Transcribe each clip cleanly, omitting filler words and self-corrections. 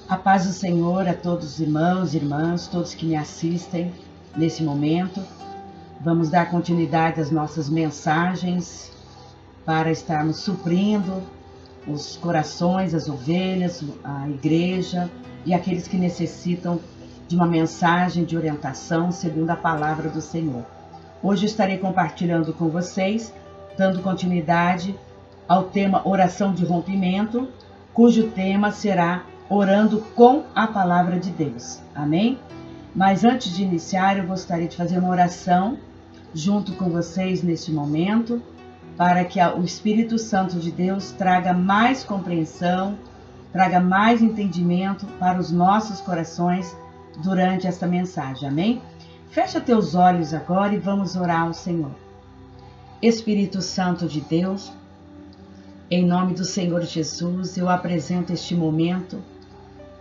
A paz do Senhor a todos os irmãos e irmãs, todos que me assistem nesse momento. Vamos dar continuidade às nossas mensagens para estarmos suprindo os corações, as ovelhas, a igreja e aqueles que necessitam de uma mensagem de orientação segundo a palavra do Senhor. Hoje estarei compartilhando com vocês, dando continuidade ao tema Oração de Rompimento, cujo tema será Orando com a Palavra de Deus. Amém? Mas antes de iniciar, eu gostaria de fazer uma oração junto com vocês neste momento, para que o Espírito Santo de Deus traga mais compreensão, traga mais entendimento para os nossos corações durante esta mensagem. Amém? Fecha teus olhos agora e vamos orar ao Senhor. Espírito Santo de Deus, em nome do Senhor Jesus, eu apresento este momento,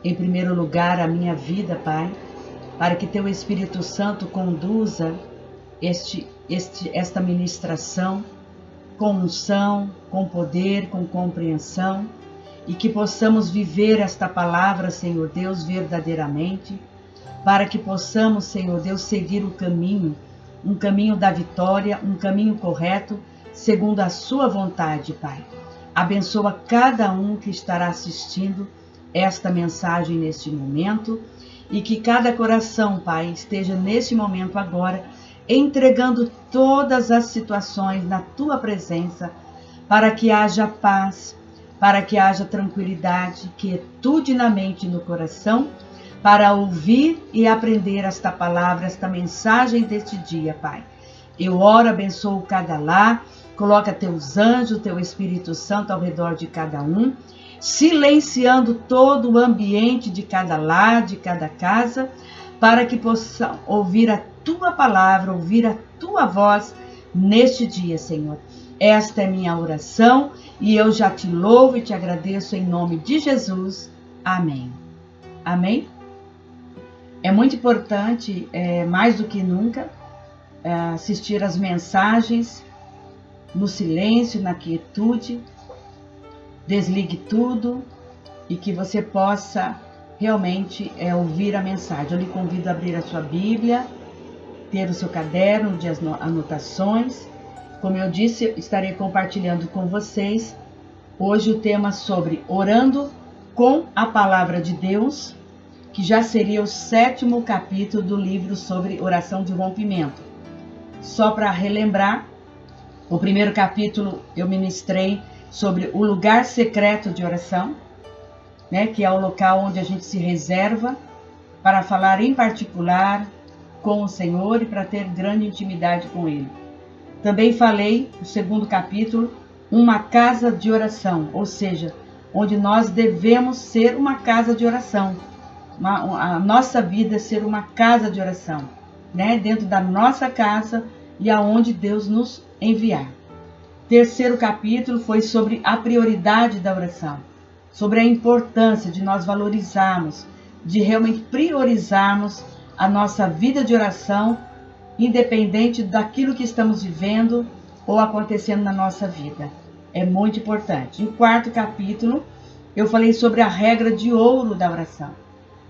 em primeiro lugar, a minha vida, Pai, para que Teu Espírito Santo conduza esta ministração com unção, com poder, com compreensão, e que possamos viver esta palavra, Senhor Deus, verdadeiramente, para que possamos, Senhor Deus, seguir o caminho, um caminho da vitória, um caminho correto, segundo a Sua vontade, Pai. Abençoa cada um que estará assistindo esta mensagem neste momento e que cada coração, Pai, esteja neste momento agora entregando todas as situações na Tua presença para que haja paz, para que haja tranquilidade, quietude na mente e no coração para ouvir e aprender esta palavra, esta mensagem deste dia, Pai. Eu oro, abençoo cada lar, coloca Teus anjos, Teu Espírito Santo ao redor de cada um, silenciando todo o ambiente de cada lar, de cada casa, para que possam ouvir a Tua palavra, ouvir a Tua voz neste dia, Senhor. Esta é minha oração e eu já Te louvo e Te agradeço em nome de Jesus. Amém. Amém? É muito importante, mais do que nunca, assistir as mensagens no silêncio, na quietude. Desligue tudo e que você possa realmente ouvir a mensagem. Eu lhe convido a abrir a sua Bíblia, ter o seu caderno de anotações. Como eu disse, estarei compartilhando com vocês hoje o tema sobre Orando com a Palavra de Deus, que já seria o 7º capítulo do livro sobre oração de rompimento. Só para relembrar, o primeiro capítulo eu ministrei sobre o lugar secreto de oração, né, que é o local onde a gente se reserva para falar em particular com o Senhor e para ter grande intimidade com Ele. Também falei, no 2º capítulo, uma casa de oração, ou seja, onde nós devemos ser uma casa de oração. A nossa vida é ser uma casa de oração, né, dentro da nossa casa e aonde Deus nos enviar. 3º capítulo foi sobre a prioridade da oração, sobre a importância de nós valorizarmos, de realmente priorizarmos a nossa vida de oração, independente daquilo que estamos vivendo ou acontecendo na nossa vida. É muito importante. Em 4º capítulo, eu falei sobre a regra de ouro da oração.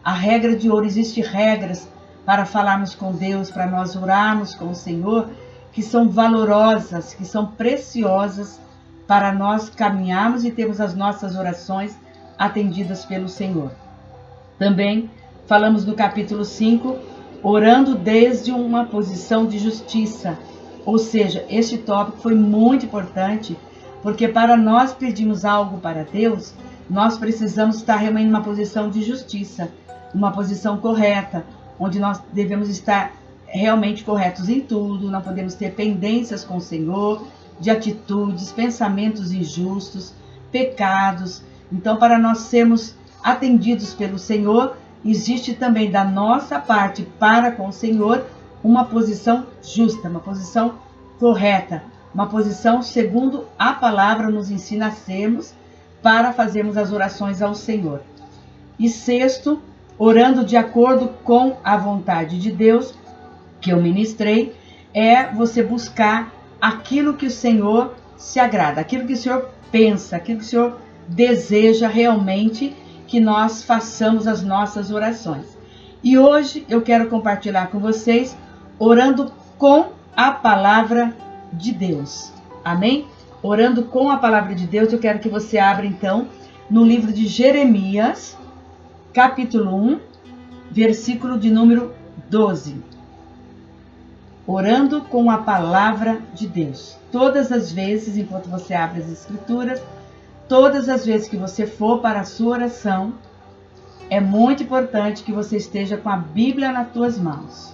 A regra de ouro, existem regras para falarmos com Deus, para nós orarmos com o Senhor, que são valorosas, que são preciosas para nós caminharmos e termos as nossas orações atendidas pelo Senhor. Também falamos no capítulo 5, orando desde uma posição de justiça. Ou seja, este tópico foi muito importante, porque para nós pedirmos algo para Deus, nós precisamos estar realmente numa posição de justiça, uma posição correta, onde nós devemos estar realmente corretos em tudo, não podemos ter pendências com o Senhor, de atitudes, pensamentos injustos, pecados. Então, para nós sermos atendidos pelo Senhor, existe também da nossa parte para com o Senhor uma posição justa, uma posição correta, uma posição segundo a palavra nos ensina a sermos para fazermos as orações ao Senhor. E 6º, orando de acordo com a vontade de Deus, que eu ministrei, é você buscar aquilo que o Senhor se agrada, aquilo que o Senhor pensa, aquilo que o Senhor deseja realmente que nós façamos as nossas orações. E hoje eu quero compartilhar com vocês orando com a palavra de Deus. Amém? Orando com a palavra de Deus, eu quero que você abra então no livro de Jeremias, capítulo 1, versículo de número 12. Orando com a palavra de Deus. Todas as vezes, enquanto você abre as escrituras, todas as vezes que você for para a sua oração, é muito importante que você esteja com a Bíblia nas tuas mãos,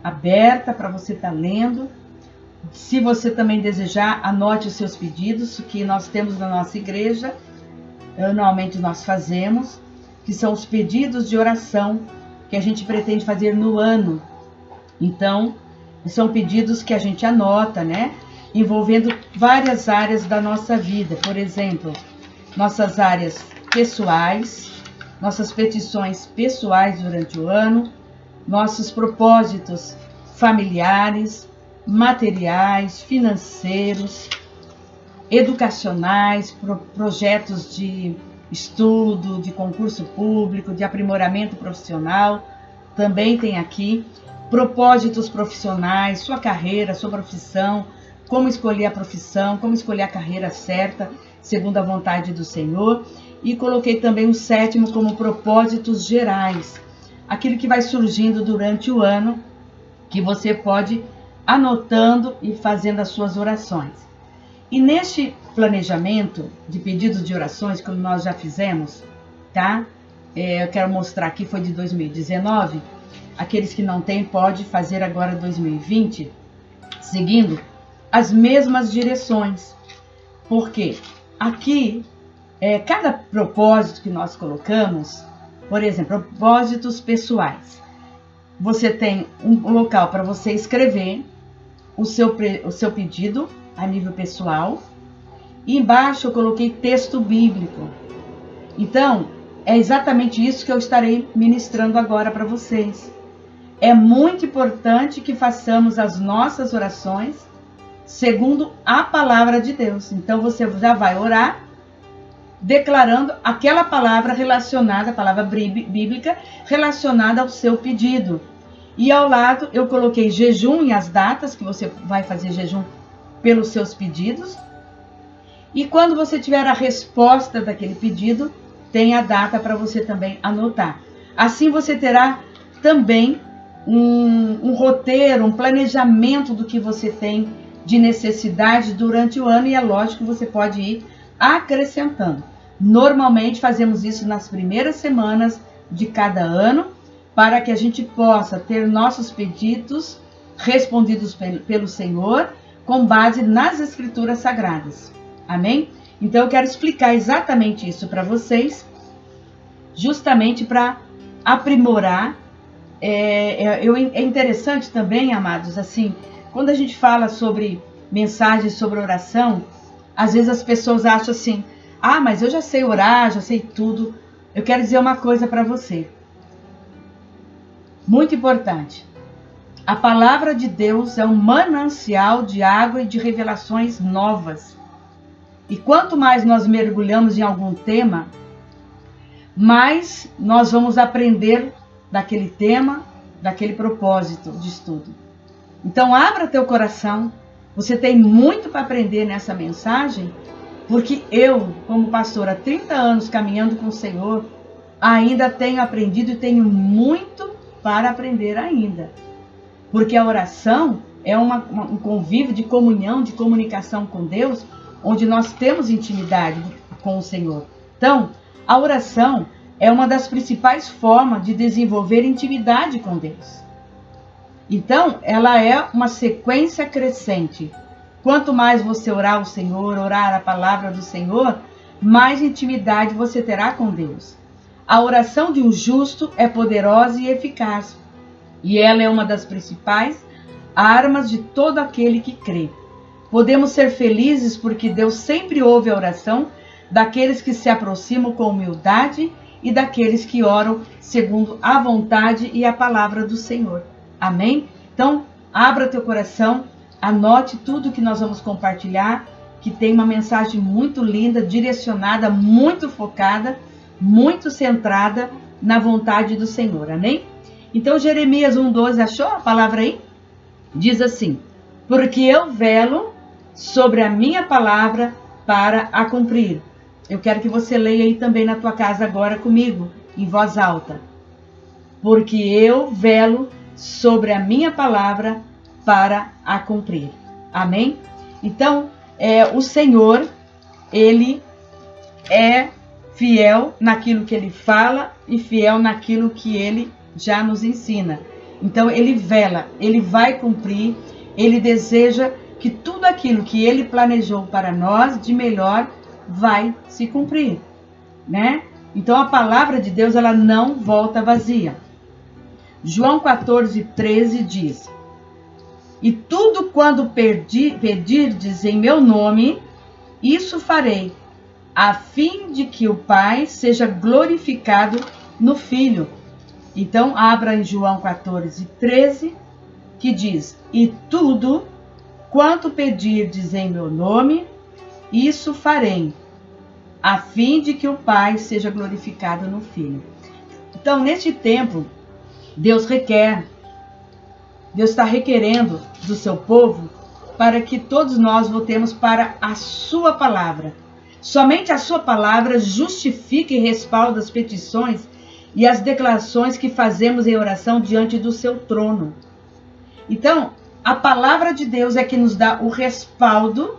aberta para você estar lendo. Se você também desejar, anote os seus pedidos, que nós temos na nossa igreja, normalmente nós fazemos, que são os pedidos de oração que a gente pretende fazer no ano. Então, são pedidos que a gente anota, né? Envolvendo várias áreas da nossa vida. Por exemplo, nossas áreas pessoais, nossas petições pessoais durante o ano, nossos propósitos familiares, materiais, financeiros, educacionais, projetos de estudo, de concurso público, de aprimoramento profissional. Também tem aqui propósitos profissionais, sua carreira, sua profissão, como escolher a profissão, como escolher a carreira certa, segundo a vontade do Senhor. E coloquei também o 7º como propósitos gerais, aquilo que vai surgindo durante o ano, que você pode anotando e fazendo as suas orações. E neste planejamento de pedidos de orações, como nós já fizemos, tá? Eu quero mostrar aqui, foi de 2019. Aqueles que não têm, pode fazer agora 2020, seguindo as mesmas direções. Porque aqui, cada propósito que nós colocamos, por exemplo, propósitos pessoais. Você tem um local para você escrever o seu pedido a nível pessoal. E embaixo eu coloquei texto bíblico. Então, é exatamente isso que eu estarei ministrando agora para vocês. É muito importante que façamos as nossas orações segundo a palavra de Deus. Então, você já vai orar declarando aquela palavra relacionada, a palavra bíblica, relacionada ao seu pedido. E ao lado eu coloquei jejum e as datas que você vai fazer jejum pelos seus pedidos. E quando você tiver a resposta daquele pedido, tem a data para você também anotar. Assim você terá também um roteiro, um planejamento do que você tem de necessidade durante o ano, e é lógico que você pode ir acrescentando. Normalmente fazemos isso nas primeiras semanas de cada ano, para que a gente possa ter nossos pedidos respondidos pelo Senhor, com base nas Escrituras Sagradas. Amém? Então eu quero explicar exatamente isso para vocês, justamente para aprimorar. É interessante também, amados, assim, quando a gente fala sobre mensagens sobre oração, às vezes as pessoas acham assim: ah, mas eu já sei orar, já sei tudo. Eu quero dizer uma coisa para você, muito importante. A palavra de Deus é um manancial de água e de revelações novas. E quanto mais nós mergulhamos em algum tema, mais nós vamos aprender daquele tema, daquele propósito de estudo. Então abra teu coração. Você tem muito para aprender nessa mensagem, porque eu, como pastora, há 30 anos caminhando com o Senhor, ainda tenho aprendido e tenho muito para aprender ainda. Porque a oração é um convívio de comunhão, de comunicação com Deus, onde nós temos intimidade com o Senhor. Então, a oração é uma das principais formas de desenvolver intimidade com Deus. Então, ela é uma sequência crescente. Quanto mais você orar ao Senhor, orar a palavra do Senhor, mais intimidade você terá com Deus. A oração de um justo é poderosa e eficaz, e ela é uma das principais armas de todo aquele que crê. Podemos ser felizes porque Deus sempre ouve a oração daqueles que se aproximam com humildade e daqueles que oram segundo a vontade e a palavra do Senhor. Amém? Então, abra teu coração, anote tudo que nós vamos compartilhar, que tem uma mensagem muito linda, direcionada, muito focada muito centrada na vontade do Senhor, amém? Então Jeremias 1,12, achou a palavra aí? Diz assim: porque eu velo sobre a minha palavra para a cumprir. Eu quero que você leia aí também na tua casa agora comigo, em voz alta. Porque eu velo sobre a minha palavra para a cumprir. Amém? Então, o Senhor, Ele é fiel naquilo que Ele fala e fiel naquilo que Ele já nos ensina. Então, Ele vela, Ele vai cumprir, Ele deseja que tudo aquilo que Ele planejou para nós de melhor vai se cumprir, né? Então, a palavra de Deus, ela não volta vazia. João 14:13 diz: e tudo quando pedirdes em meu nome, isso farei, a fim de que o Pai seja glorificado no Filho. Então, abra em João 14:13, que diz: e tudo quanto pedirdes em meu nome, isso farei, a fim de que o Pai seja glorificado no Filho. Então, neste tempo, Deus está requerendo do seu povo para que todos nós voltemos para a sua palavra. Somente a sua palavra justifica e respalda as petições e as declarações que fazemos em oração diante do seu trono. Então, a palavra de Deus é que nos dá o respaldo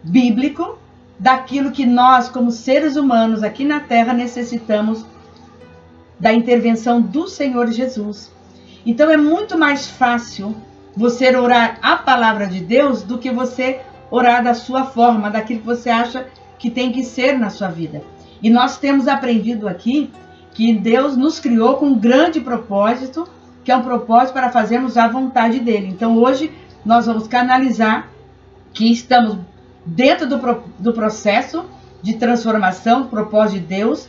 bíblico daquilo que nós, como seres humanos aqui na terra, necessitamos da intervenção do Senhor Jesus. Então é muito mais fácil você orar a palavra de Deus do que você orar da sua forma, daquilo que você acha que tem que ser na sua vida. E nós temos aprendido aqui que Deus nos criou com um grande propósito, que é um propósito para fazermos a vontade dele. Então hoje nós vamos canalizar que estamos dentro do processo de transformação, do propósito de Deus,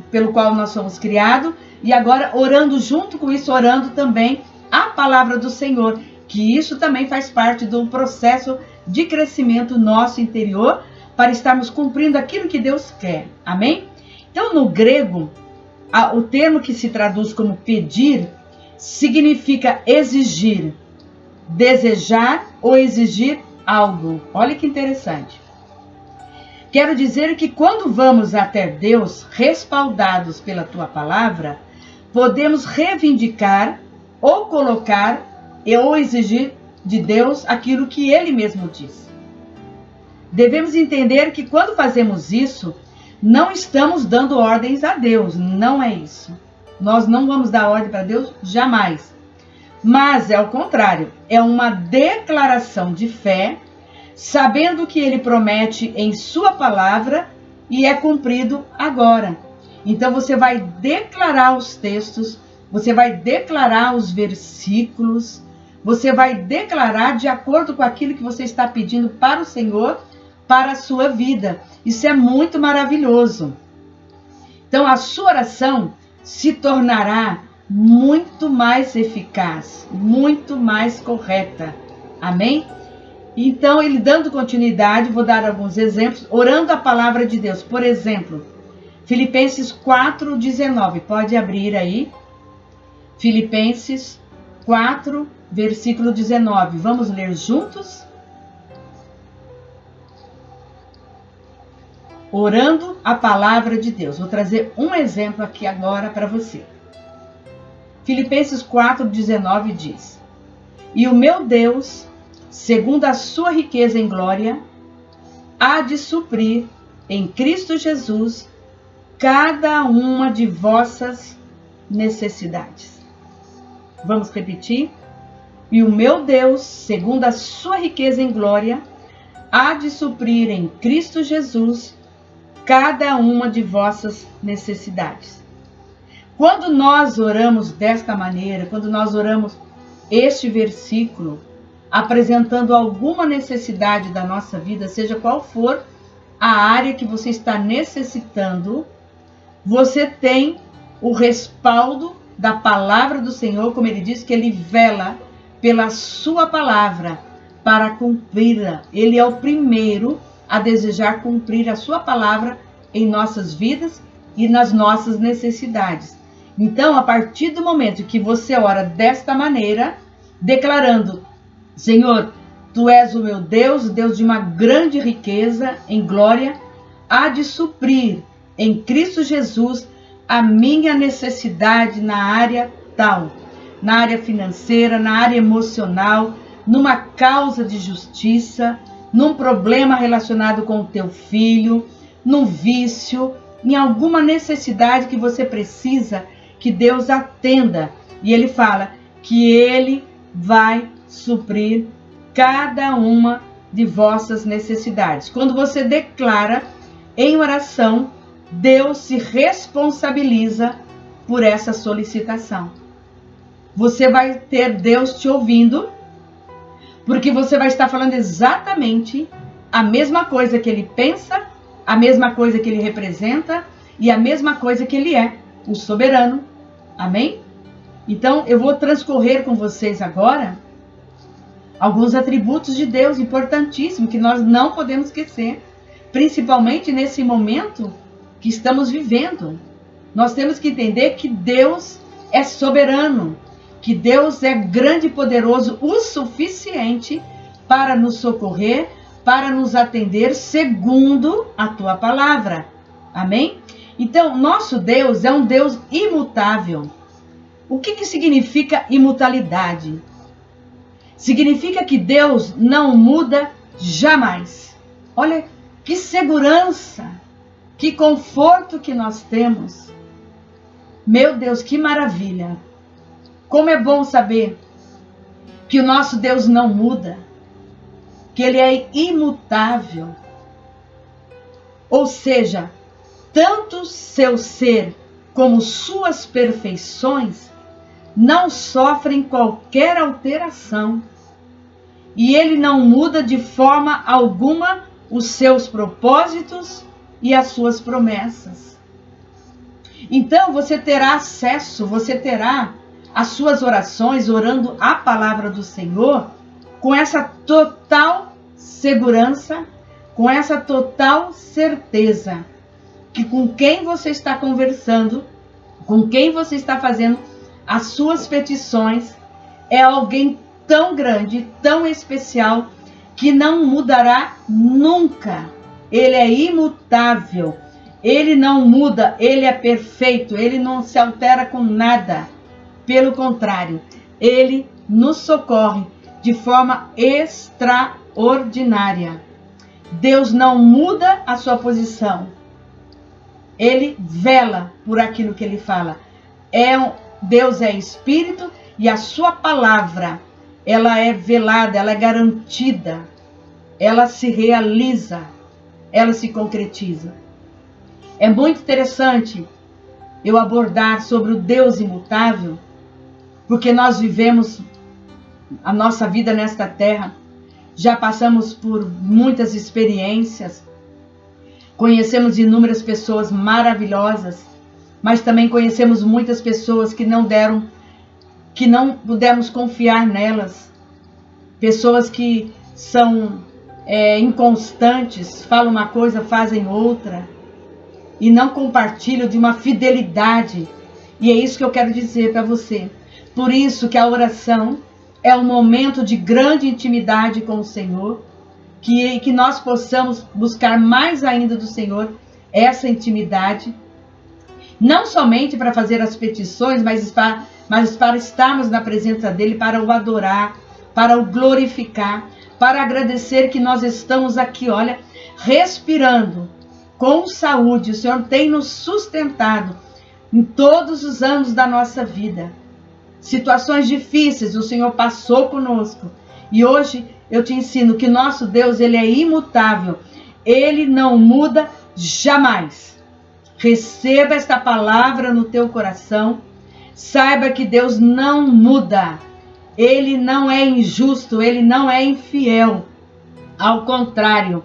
pelo qual nós somos criados, e agora orando junto com isso, orando também a palavra do Senhor, que isso também faz parte do processo de crescimento nosso interior, para estarmos cumprindo aquilo que Deus quer, amém? Então no grego, o termo que se traduz como pedir, significa exigir, desejar ou exigir algo. Olha que interessante. Quero dizer que quando vamos até Deus, respaldados pela tua palavra, podemos reivindicar ou colocar ou exigir de Deus aquilo que Ele mesmo diz. Devemos entender que quando fazemos isso, não estamos dando ordens a Deus, não é isso. Nós não vamos dar ordem para Deus jamais. Mas é ao contrário, é uma declaração de fé, sabendo que Ele promete em sua palavra e é cumprido agora. Então você vai declarar os textos, você vai declarar os versículos, você vai declarar de acordo com aquilo que você está pedindo para o Senhor, para a sua vida. Isso é muito maravilhoso. Então a sua oração se tornará muito mais eficaz, muito mais correta. Amém? Então, ele dando continuidade, vou dar alguns exemplos, orando a palavra de Deus. Por exemplo, Filipenses 4:19, pode abrir aí. Filipenses 4, versículo 19. Vamos ler juntos? Orando a palavra de Deus. Vou trazer um exemplo aqui agora para você. Filipenses 4:19 diz: e o meu Deus, segundo a sua riqueza em glória, há de suprir em Cristo Jesus cada uma de vossas necessidades. Vamos repetir? E o meu Deus, segundo a sua riqueza em glória, há de suprir em Cristo Jesus cada uma de vossas necessidades. Quando nós oramos desta maneira, quando nós oramos este versículo, apresentando alguma necessidade da nossa vida, seja qual for a área que você está necessitando, você tem o respaldo da palavra do Senhor, como ele diz, que ele vela pela sua palavra para cumpri-la. Ele é o primeiro a desejar cumprir a sua palavra em nossas vidas e nas nossas necessidades. Então, a partir do momento que você ora desta maneira, declarando: Senhor, Tu és o meu Deus, Deus de uma grande riqueza em glória, há de suprir em Cristo Jesus a minha necessidade na área tal, na área financeira, na área emocional, numa causa de justiça, num problema relacionado com o teu filho, num vício, em alguma necessidade que você precisa que Deus atenda. E Ele fala que Ele vai suprir cada uma de vossas necessidades. Quando você declara em oração, Deus se responsabiliza por essa solicitação. Você vai ter Deus te ouvindo, porque você vai estar falando exatamente a mesma coisa que Ele pensa, a mesma coisa que Ele representa e a mesma coisa que Ele é, o soberano. Amém? Então, eu vou transcorrer com vocês agora alguns atributos de Deus importantíssimos que nós não podemos esquecer, principalmente nesse momento que estamos vivendo. Nós temos que entender que Deus é soberano, que Deus é grande e poderoso o suficiente para nos socorrer, para nos atender segundo a Tua palavra. Amém? Então, nosso Deus é um Deus imutável. O que significa imutabilidade? Significa que Deus não muda jamais. Olha que segurança, que conforto que nós temos. Meu Deus, que maravilha. Como é bom saber que o nosso Deus não muda, que Ele é imutável. Ou seja, tanto seu ser como suas perfeições não sofrem qualquer alteração. E Ele não muda de forma alguma os seus propósitos e as suas promessas. Então você terá acesso, você terá as suas orações orando a palavra do Senhor com essa total segurança, com essa total certeza que com quem você está conversando, com quem você está fazendo as suas petições, é alguém tão grande, tão especial, que não mudará nunca. Ele é imutável, Ele não muda, Ele é perfeito, Ele não se altera com nada. Pelo contrário, Ele nos socorre de forma extraordinária. Deus não muda a sua posição. Ele vela por aquilo que Ele fala. Deus é Espírito e a sua palavra, ela é velada, ela é garantida, ela se realiza, ela se concretiza. É muito interessante eu abordar sobre o Deus imutável, porque nós vivemos a nossa vida nesta terra, já passamos por muitas experiências, conhecemos inúmeras pessoas maravilhosas, mas também conhecemos muitas pessoas que não pudemos confiar nelas, pessoas que são inconstantes, falam uma coisa, fazem outra, e não compartilham de uma fidelidade. E é isso que eu quero dizer para você. Por isso que a oração é um momento de grande intimidade com o Senhor, que nós possamos buscar mais ainda do Senhor essa intimidade, não somente para fazer as petições, mas para estarmos na presença dEle, para o adorar, para o glorificar, para agradecer que nós estamos aqui, olha, respirando com saúde. O Senhor tem nos sustentado em todos os anos da nossa vida. Situações difíceis o Senhor passou conosco. E hoje eu te ensino que nosso Deus, Ele é imutável. Ele não muda jamais. Receba esta palavra no teu coração. Saiba que Deus não muda. Ele não é injusto, Ele não é infiel. Ao contrário,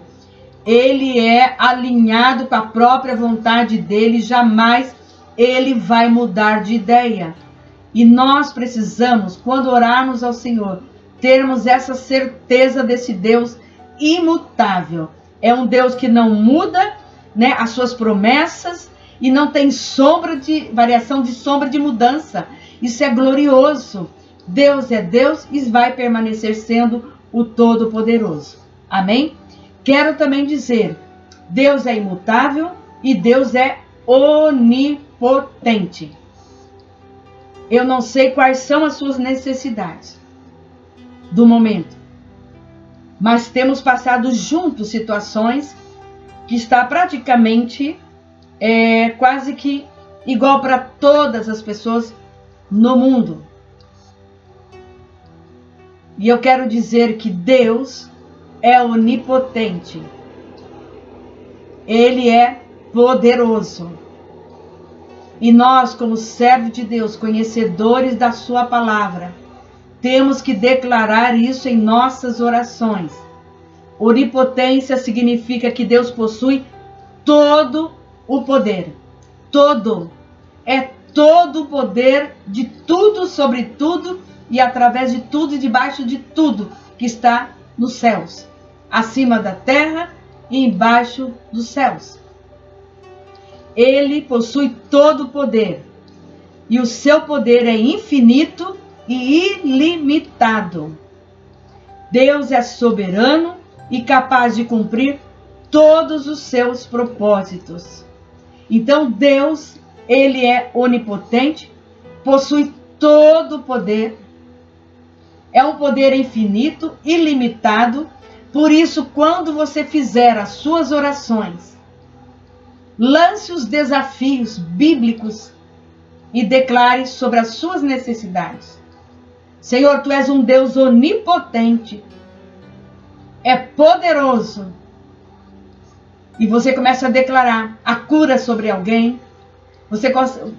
Ele é alinhado com a própria vontade dEle. Jamais Ele vai mudar de ideia. E nós precisamos, quando orarmos ao Senhor, termos essa certeza desse Deus imutável. É um Deus que não muda, né, as suas promessas. e não tem variação de sombra de mudança. Isso é glorioso. Deus é Deus e vai permanecer sendo o Todo-Poderoso. Amém? Quero também dizer, Deus é imutável e Deus é onipotente. Eu não sei quais são as suas necessidades do momento, mas temos passado juntos situações que está praticamente quase que igual para todas as pessoas no mundo. E eu quero dizer que Deus é onipotente. Ele é poderoso. E nós, como servos de Deus, conhecedores da sua palavra, temos que declarar isso em nossas orações. Onipotência significa que Deus possui todo o poder. Todo. É todo o poder de tudo, sobre tudo e através de tudo e debaixo de tudo que está nos céus, acima da terra e embaixo dos céus. Ele possui todo o poder e o seu poder é infinito e ilimitado. Deus é soberano e capaz de cumprir todos os seus propósitos. Então Deus, ele é onipotente, possui todo o poder, é um poder infinito, ilimitado. Por isso, quando você fizer as suas orações, lance os desafios bíblicos e declare sobre as suas necessidades. Senhor, tu és um Deus onipotente, é poderoso. E você começa a declarar a cura sobre alguém, você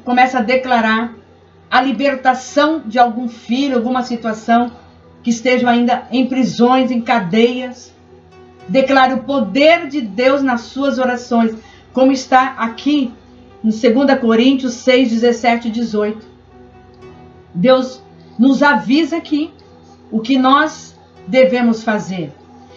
começa a declarar a libertação de algum filho, alguma situação que estejam ainda em prisões, em cadeias. Declare o poder de Deus nas suas orações, como está aqui em 2 Coríntios 6, 17 e 18. Deus nos avisa aqui o que nós devemos fazer.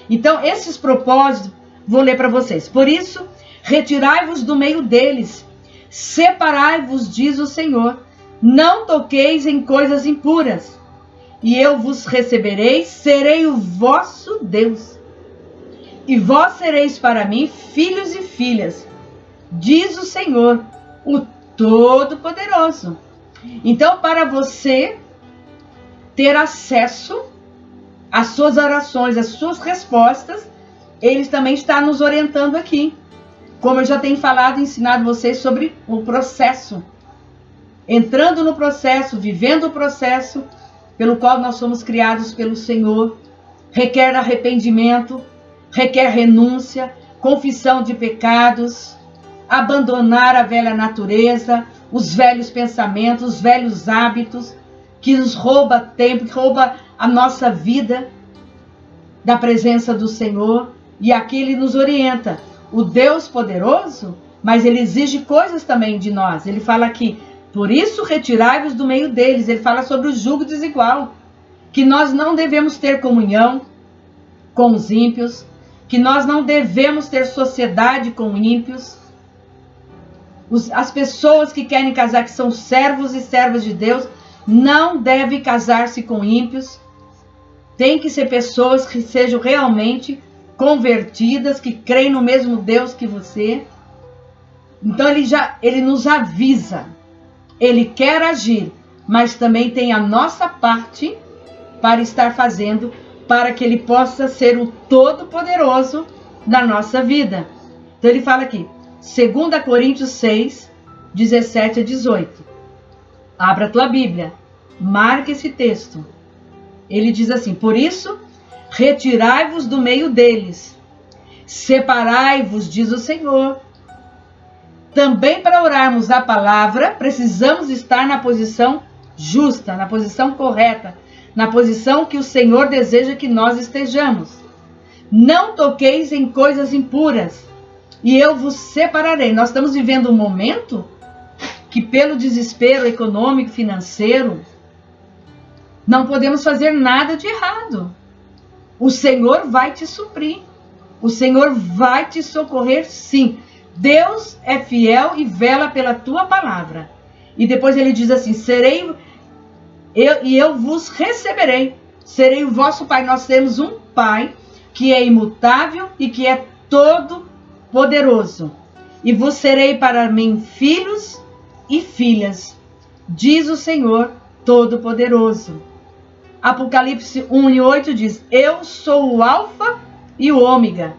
Então, esses propósitos, vou ler para vocês. Por isso, retirai-vos do meio deles, separai-vos, diz o Senhor, não toqueis em coisas impuras, e eu vos receberei, serei o vosso Deus. E vós sereis para mim filhos e filhas, diz o Senhor, o Todo-Poderoso. Então, para você ter acesso às suas orações, às suas respostas, ele também está nos orientando aqui. Como eu já tenho falado e ensinado vocês sobre o processo. Entrando no processo, vivendo o processo pelo qual nós somos criados pelo Senhor, requer arrependimento, requer renúncia, confissão de pecados, abandonar a velha natureza, os velhos pensamentos, os velhos hábitos, que nos rouba tempo, que rouba a nossa vida da presença do Senhor. E aqui ele nos orienta, o Deus poderoso, mas ele exige coisas também de nós. Ele fala aqui, por isso retirai-vos do meio deles. Ele fala sobre o jugo desigual, que nós não devemos ter comunhão com os ímpios, que nós não devemos ter sociedade com ímpios. As pessoas que querem casar, que são servos e servas de Deus, não devem casar-se com ímpios. Tem que ser pessoas que sejam realmente convertidas, que creem no mesmo Deus que você. Então ele nos avisa. Ele quer agir, mas também tem a nossa parte para estar fazendo, para que ele possa ser o Todo-Poderoso na nossa vida. Então ele fala aqui, 2 Coríntios 6, 17 a 18. Abra a tua Bíblia, marque esse texto. Ele diz assim, por isso, retirai-vos do meio deles, separai-vos, diz o Senhor. Também para orarmos a palavra, precisamos estar na posição justa, na posição correta, na posição que o Senhor deseja que nós estejamos. Não toqueis em coisas impuras, e eu vos separarei. Nós estamos vivendo um momento que, pelo desespero econômico, financeiro, não podemos fazer nada de errado. O Senhor vai te suprir. O Senhor vai te socorrer, sim. Deus é fiel e vela pela tua palavra. E depois ele diz assim, eu vos receberei, serei o vosso Pai. Nós temos um Pai que é imutável e que é todo poderoso. E vos serei para mim filhos e filhas, diz o Senhor Todo-Poderoso. Apocalipse 1:8 diz, eu sou o Alfa e o Ômega,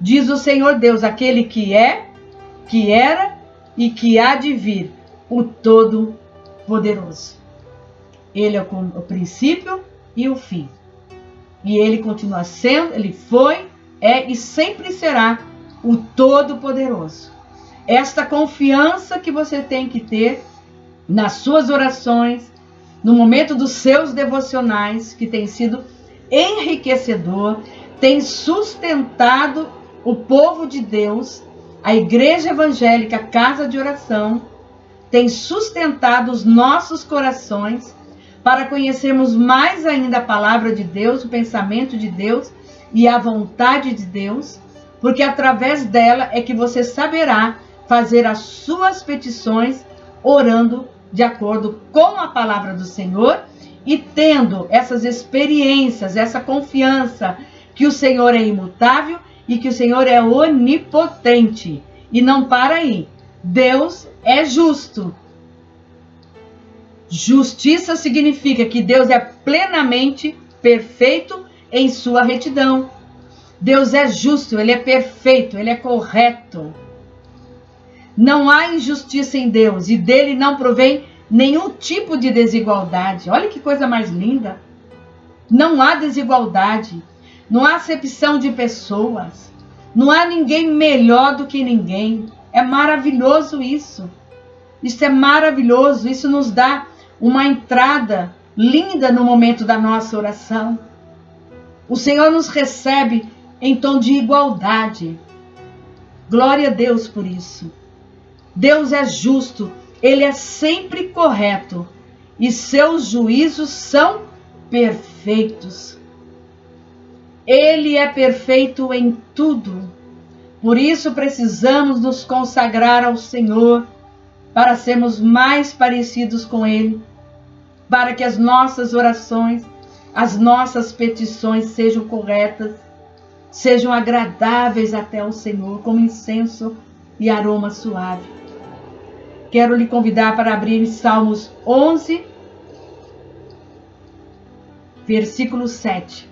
diz o Senhor Deus, aquele que é, que era e que há de vir, o Todo-Poderoso. Ele é o princípio e o fim. E ele continua sendo, ele foi, é e sempre será o Todo-Poderoso. Esta confiança que você tem que ter nas suas orações, no momento dos seus devocionais, que tem sido enriquecedor, tem sustentado o povo de Deus, a igreja evangélica, casa de oração, tem sustentado os nossos corações para conhecermos mais ainda a palavra de Deus, o pensamento de Deus e a vontade de Deus, porque através dela é que você saberá fazer as suas petições orando de acordo com a palavra do Senhor e tendo essas experiências, essa confiança que o Senhor é imutável e que o Senhor é onipotente. E não para aí. Deus é justo. Justiça significa que Deus é plenamente perfeito em sua retidão. Deus é justo, ele é perfeito, ele é correto. Não há injustiça em Deus e dele não provém nenhum tipo de desigualdade. Olha que coisa mais linda. Não há desigualdade, não há acepção de pessoas, não há ninguém melhor do que ninguém. É maravilhoso isso. Isso é maravilhoso, isso nos dá uma entrada linda no momento da nossa oração. O Senhor nos recebe em tom de igualdade. Glória a Deus por isso. Deus é justo, ele é sempre correto e seus juízos são perfeitos. Ele é perfeito em tudo. Por isso precisamos nos consagrar ao Senhor para sermos mais parecidos com ele, para que as nossas orações, as nossas petições sejam corretas, sejam agradáveis até ao Senhor, como incenso e aroma suave. Quero lhe convidar para abrir Salmos 11, versículo 7.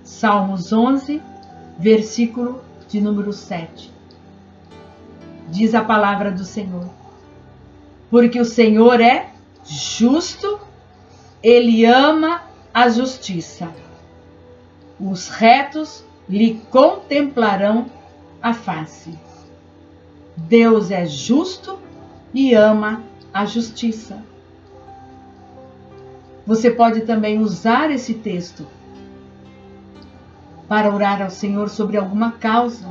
Salmos 11, versículo de número 7. Diz a palavra do Senhor. Porque o Senhor é justo, ele ama a justiça. Os retos lhe contemplarão a face. Deus é justo e ama a justiça. Você pode também usar esse texto para orar ao Senhor sobre alguma causa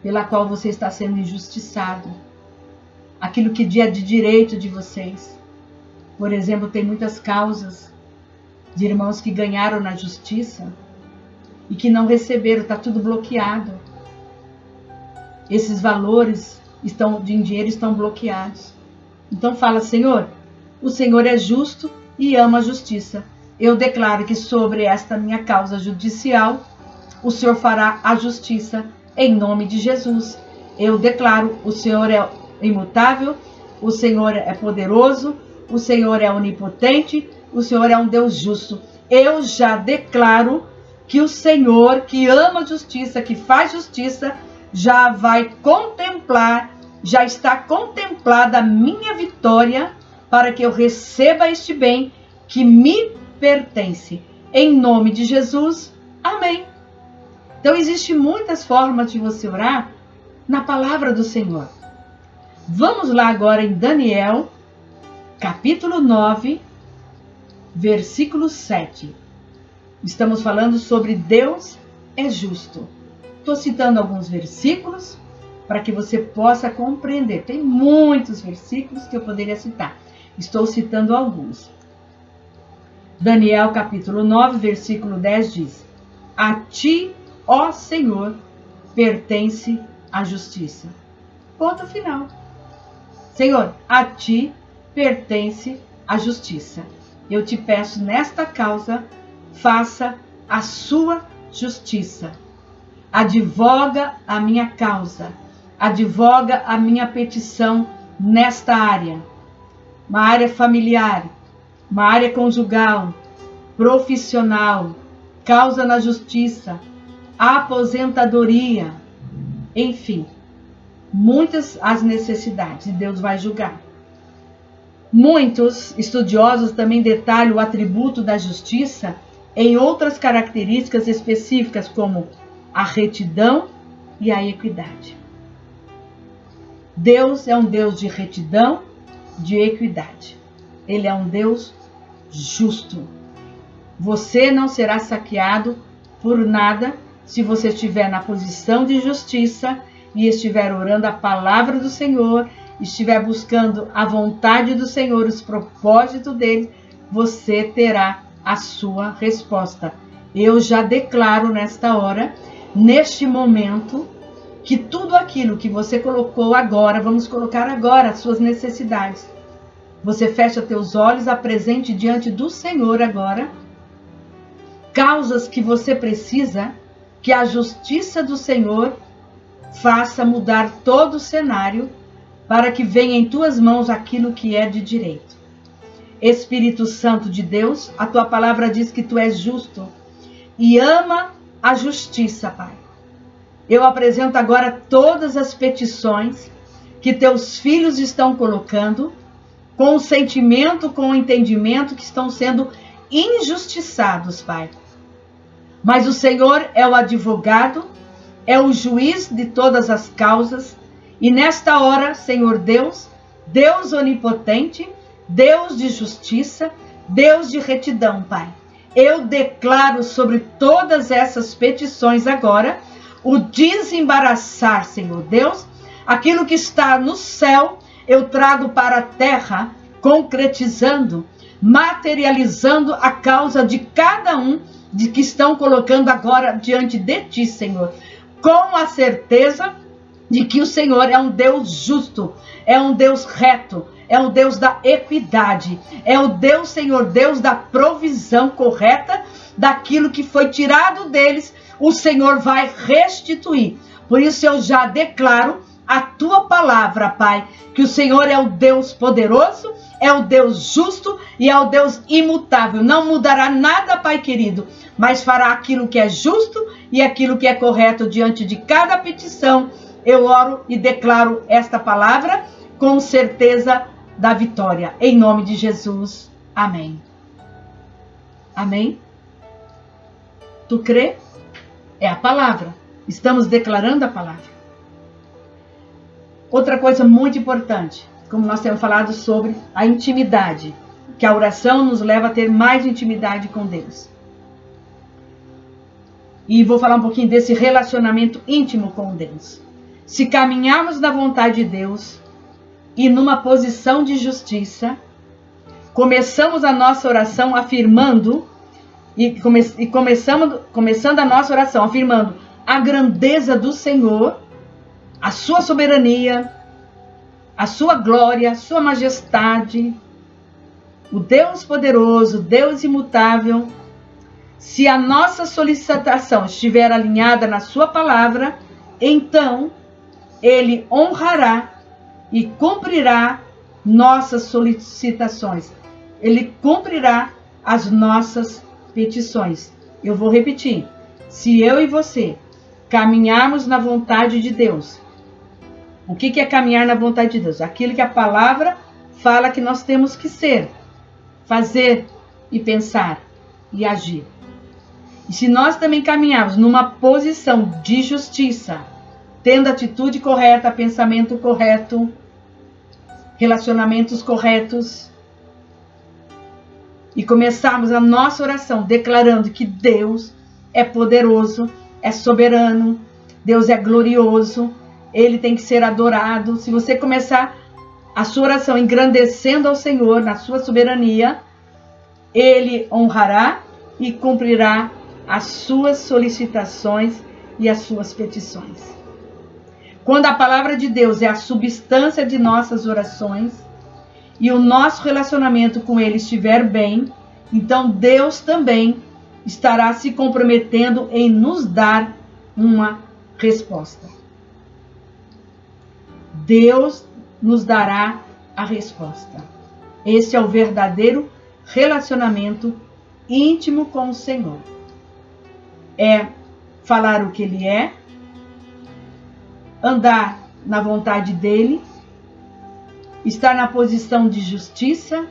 pela qual você está sendo injustiçado. Aquilo que é de direito de vocês. Por exemplo, tem muitas causas de irmãos que ganharam na justiça e que não receberam, está tudo bloqueado. Esses valores de dinheiro estão bloqueados. Então fala, Senhor, o Senhor é justo e ama a justiça. Eu declaro que sobre esta minha causa judicial, o Senhor fará a justiça em nome de Jesus. Eu declaro, o Senhor é imutável, o Senhor é poderoso, o Senhor é onipotente, o Senhor é um Deus justo. Eu já declaro que o Senhor, que ama a justiça, que faz justiça, já vai contemplar, já está contemplada a minha vitória para que eu receba este bem que me pertence. Em nome de Jesus, amém. Então, existem muitas formas de você orar na palavra do Senhor. Vamos lá agora em Daniel, capítulo 9, versículo 7. Estamos falando sobre Deus é justo. Estou citando alguns versículos para que você possa compreender. Tem muitos versículos que eu poderia citar. Estou citando alguns. Daniel capítulo 9, versículo 10 diz: A ti, ó Senhor, pertence a justiça. Ponto final. Senhor, a ti pertence a justiça. Eu te peço nesta causa, faça a sua justiça. Advoga a minha causa, advoga a minha petição nesta área. Uma área familiar, uma área conjugal, profissional, causa na justiça, aposentadoria, enfim, muitas as necessidades, e Deus vai julgar. Muitos estudiosos também detalham o atributo da justiça em outras características específicas, como a retidão e a equidade. Deus é um Deus de retidão, de equidade. Ele é um Deus justo. Você não será saqueado por nada se você estiver na posição de justiça e estiver orando a palavra do Senhor, estiver buscando a vontade do Senhor, os propósitos dele, você terá a sua resposta. Eu já declaro nesta hora, neste momento, que tudo aquilo que você colocou agora, vamos colocar agora as suas necessidades. Você fecha teus olhos, apresente diante do Senhor agora causas que você precisa, que a justiça do Senhor faça mudar todo o cenário para que venha em tuas mãos aquilo que é de direito. Espírito Santo de Deus, a tua palavra diz que tu és justo e ama a justiça, Pai. Eu apresento agora todas as petições que teus filhos estão colocando, com o sentimento, com o entendimento que estão sendo injustiçados, Pai. Mas o Senhor é o advogado, é o juiz de todas as causas, e nesta hora, Senhor Deus, Deus onipotente, Deus de justiça, Deus de retidão, Pai. Eu declaro sobre todas essas petições agora o desembaraçar, Senhor Deus, aquilo que está no céu, eu trago para a terra, concretizando, materializando a causa de cada um de que estão colocando agora diante de ti, Senhor, com a certeza de que o Senhor é um Deus justo, é um Deus reto, é o Deus da equidade, é o Deus, Senhor, Deus da provisão correta daquilo que foi tirado deles, o Senhor vai restituir. Por isso eu já declaro a tua palavra, Pai, que o Senhor é o Deus poderoso, é o Deus justo e é o Deus imutável. Não mudará nada, Pai querido, mas fará aquilo que é justo e aquilo que é correto diante de cada petição. Eu oro e declaro esta palavra com certeza da vitória. Em nome de Jesus. Amém. Amém? Tu crê? É a palavra. Estamos declarando a palavra. Outra coisa muito importante, como nós temos falado sobre a intimidade, que a oração nos leva a ter mais intimidade com Deus. E vou falar um pouquinho desse relacionamento íntimo com Deus. Se caminharmos na vontade de Deus e numa posição de justiça, começamos a nossa oração afirmando, começando a nossa oração afirmando a grandeza do Senhor, a sua soberania, a sua glória, a sua majestade, o Deus poderoso, Deus imutável. Se a nossa solicitação estiver alinhada na sua palavra, então ele honrará e cumprirá nossas solicitações. Ele cumprirá as nossas petições. Eu vou repetir. Se eu e você caminharmos na vontade de Deus, o que é caminhar na vontade de Deus? Aquilo que a palavra fala que nós temos que ser, fazer e pensar e agir. E se nós também caminharmos numa posição de justiça, tendo atitude correta, pensamento correto, relacionamentos corretos, e começarmos a nossa oração declarando que Deus é poderoso, é soberano, Deus é glorioso, Ele tem que ser adorado. Se você começar a sua oração engrandecendo ao Senhor na sua soberania, Ele honrará e cumprirá as suas solicitações e as suas petições. Quando a palavra de Deus é a substância de nossas orações e o nosso relacionamento com Ele estiver bem, então Deus também estará se comprometendo em nos dar uma resposta. Deus nos dará a resposta. Esse é o verdadeiro relacionamento íntimo com o Senhor. É falar o que Ele é, andar na vontade dEle, estar na posição de justiça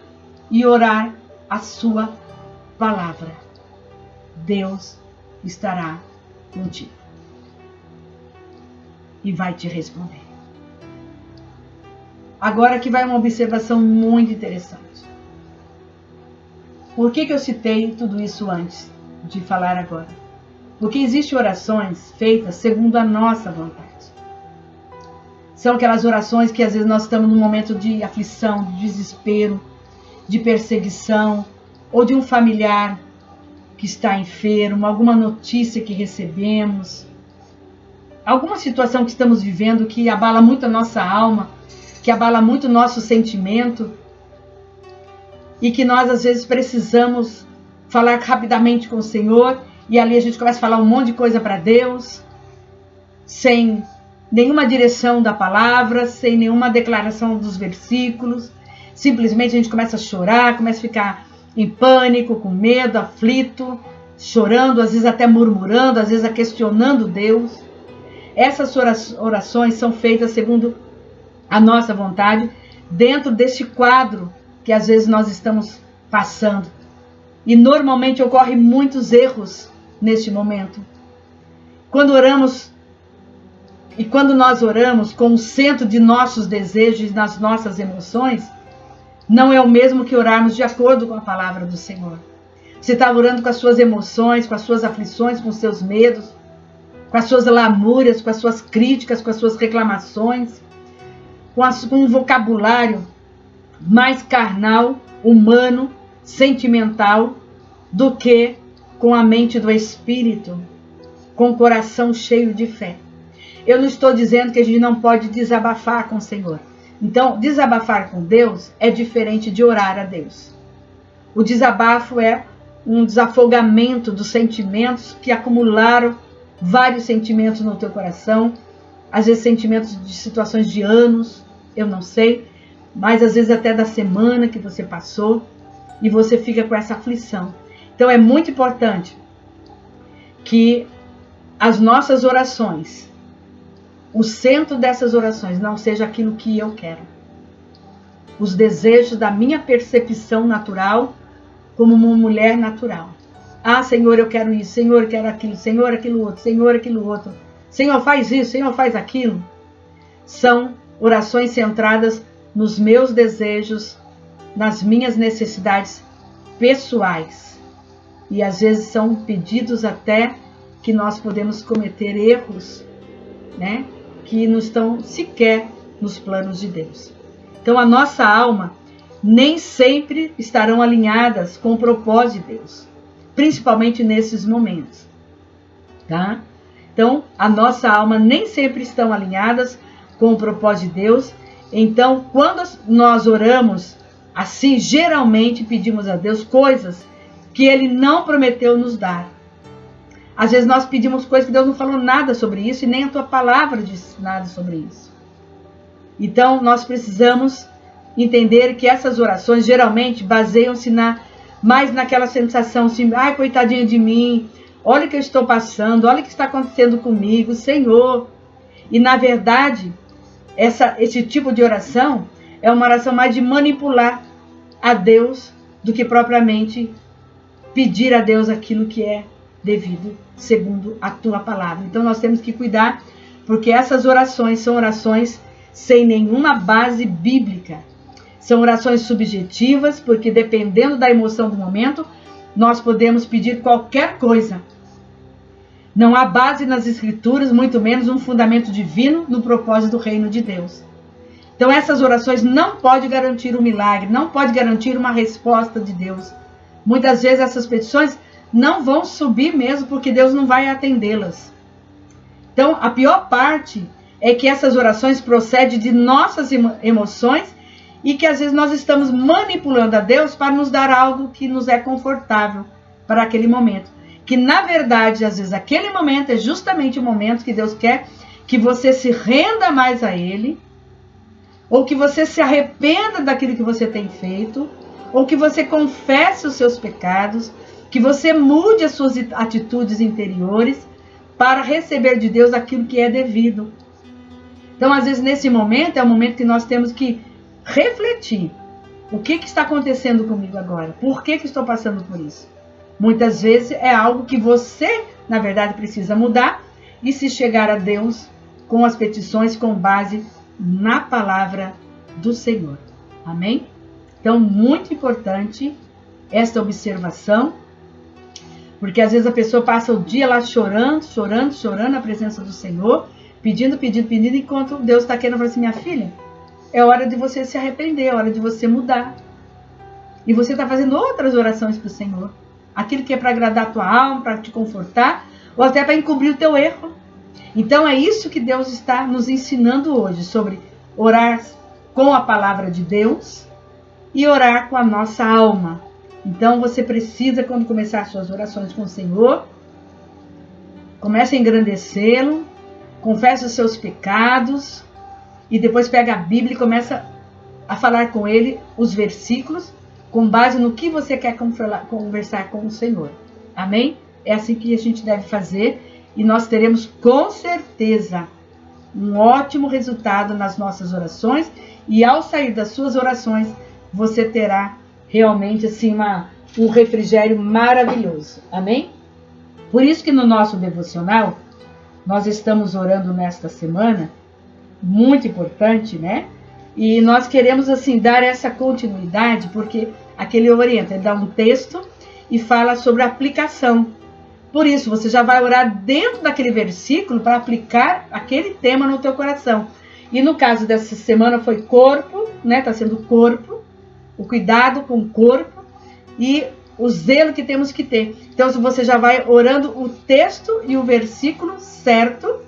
e orar a sua palavra. Deus estará contigo e vai te responder. Agora que vai uma observação muito interessante. Por que eu citei tudo isso antes de falar agora? Porque existem orações feitas segundo a nossa vontade. São aquelas orações que às vezes nós estamos num momento de aflição, de desespero, de perseguição, ou de um familiar que está enfermo, alguma notícia que recebemos, alguma situação que estamos vivendo que abala muito a nossa alma, que abala muito o nosso sentimento, e que nós às vezes precisamos falar rapidamente com o Senhor, e ali a gente começa a falar um monte de coisa para Deus, sem nenhuma direção da palavra, sem nenhuma declaração dos versículos. Simplesmente a gente começa a chorar, começa a ficar em pânico, com medo, aflito, chorando, às vezes até murmurando, às vezes questionando Deus. Essas orações são feitas segundo a nossa vontade, dentro deste quadro que às vezes nós estamos passando. E normalmente ocorrem muitos erros neste momento. Quando nós oramos com o centro de nossos desejos e das nossas emoções, não é o mesmo que orarmos de acordo com a palavra do Senhor. Você está orando com as suas emoções, com as suas aflições, com os seus medos, com as suas lamúrias, com as suas críticas, com as suas reclamações, com um vocabulário mais carnal, humano, sentimental, do que com a mente do Espírito, com o coração cheio de fé. Eu não estou dizendo que a gente não pode desabafar com o Senhor. Então, desabafar com Deus é diferente de orar a Deus. O desabafo é um desafogamento dos sentimentos que acumularam vários sentimentos no teu coração, às vezes sentimentos de situações de anos, eu não sei, mas às vezes até da semana que você passou, e você fica com essa aflição. Então é muito importante que as nossas orações, o centro dessas orações não seja aquilo que eu quero. Os desejos da minha percepção natural como uma mulher natural. Ah, Senhor, eu quero isso. Senhor, eu quero aquilo. Senhor, aquilo outro. Senhor, aquilo outro. Senhor, faz isso. Senhor, faz aquilo. São orações centradas nos meus desejos, nas minhas necessidades pessoais. E às vezes são pedidos até que nós podemos cometer erros, né? Que não estão sequer nos planos de Deus. Então a nossa alma nem sempre estarão alinhadas com o propósito de Deus, principalmente nesses momentos, tá? Então a nossa alma nem sempre estão alinhadas com o propósito de Deus. Então quando nós oramos assim, geralmente pedimos a Deus coisas que Ele não prometeu nos dar. Às vezes nós pedimos coisas que Deus não falou nada sobre isso e nem a tua palavra diz nada sobre isso. Então nós precisamos entender que essas orações geralmente baseiam-se mais naquela sensação assim, ai, coitadinha de mim, olha o que eu estou passando, olha o que está acontecendo comigo, Senhor. E na verdade, esse tipo de oração é uma oração mais de manipular a Deus do que propriamente pedir a Deus aquilo que é devido segundo a tua palavra. Então nós temos que cuidar, porque essas orações são orações sem nenhuma base bíblica. São orações subjetivas, porque dependendo da emoção do momento, nós podemos pedir qualquer coisa. Não há base nas Escrituras, muito menos um fundamento divino no propósito do reino de Deus. Então essas orações não podem garantir um milagre, não podem garantir uma resposta de Deus. Muitas vezes essas petições não vão subir mesmo, porque Deus não vai atendê-las. Então a pior parte é que essas orações procedem de nossas emoções e que às vezes nós estamos manipulando a Deus para nos dar algo que nos é confortável para aquele momento. Que na verdade, às vezes, aquele momento é justamente o momento que Deus quer que você se renda mais a Ele, ou que você se arrependa daquilo que você tem feito, ou que você confesse os seus pecados, que você mude as suas atitudes interiores para receber de Deus aquilo que é devido. Então, às vezes, nesse momento, é o momento que nós temos que refletir. O que está acontecendo comigo agora? Por que estou passando por isso? Muitas vezes é algo que você, na verdade, precisa mudar e se chegar a Deus com as petições com base na palavra do Senhor. Amém? Então, muito importante esta observação, porque às vezes a pessoa passa o dia lá chorando na presença do Senhor, pedindo, enquanto Deus está querendo falar assim, minha filha, é hora de você se arrepender, é hora de você mudar. E você está fazendo outras orações para o Senhor. Aquilo que é para agradar a tua alma, para te confortar, ou até para encobrir o teu erro. Então é isso que Deus está nos ensinando hoje, sobre orar com a palavra de Deus e orar com a nossa alma. Então você precisa, quando começar as suas orações com o Senhor, comece a engrandecê-lo, confesse os seus pecados, e depois pega a Bíblia e começa a falar com ele os versículos, com base no que você quer conversar com o Senhor. Amém? É assim que a gente deve fazer e nós teremos com certeza um ótimo resultado nas nossas orações e ao sair das suas orações você terá realmente assim um refrigério maravilhoso. Amém? Por isso que no nosso devocional nós estamos orando nesta semana, muito importante, né? E nós queremos assim dar essa continuidade, porque aqui ele orienta, ele dá um texto e fala sobre a aplicação. Por isso, você já vai orar dentro daquele versículo para aplicar aquele tema no teu coração. E no caso dessa semana foi corpo, né? Está sendo corpo, o cuidado com o corpo e o zelo que temos que ter. Então, você já vai orando o texto e o versículo certo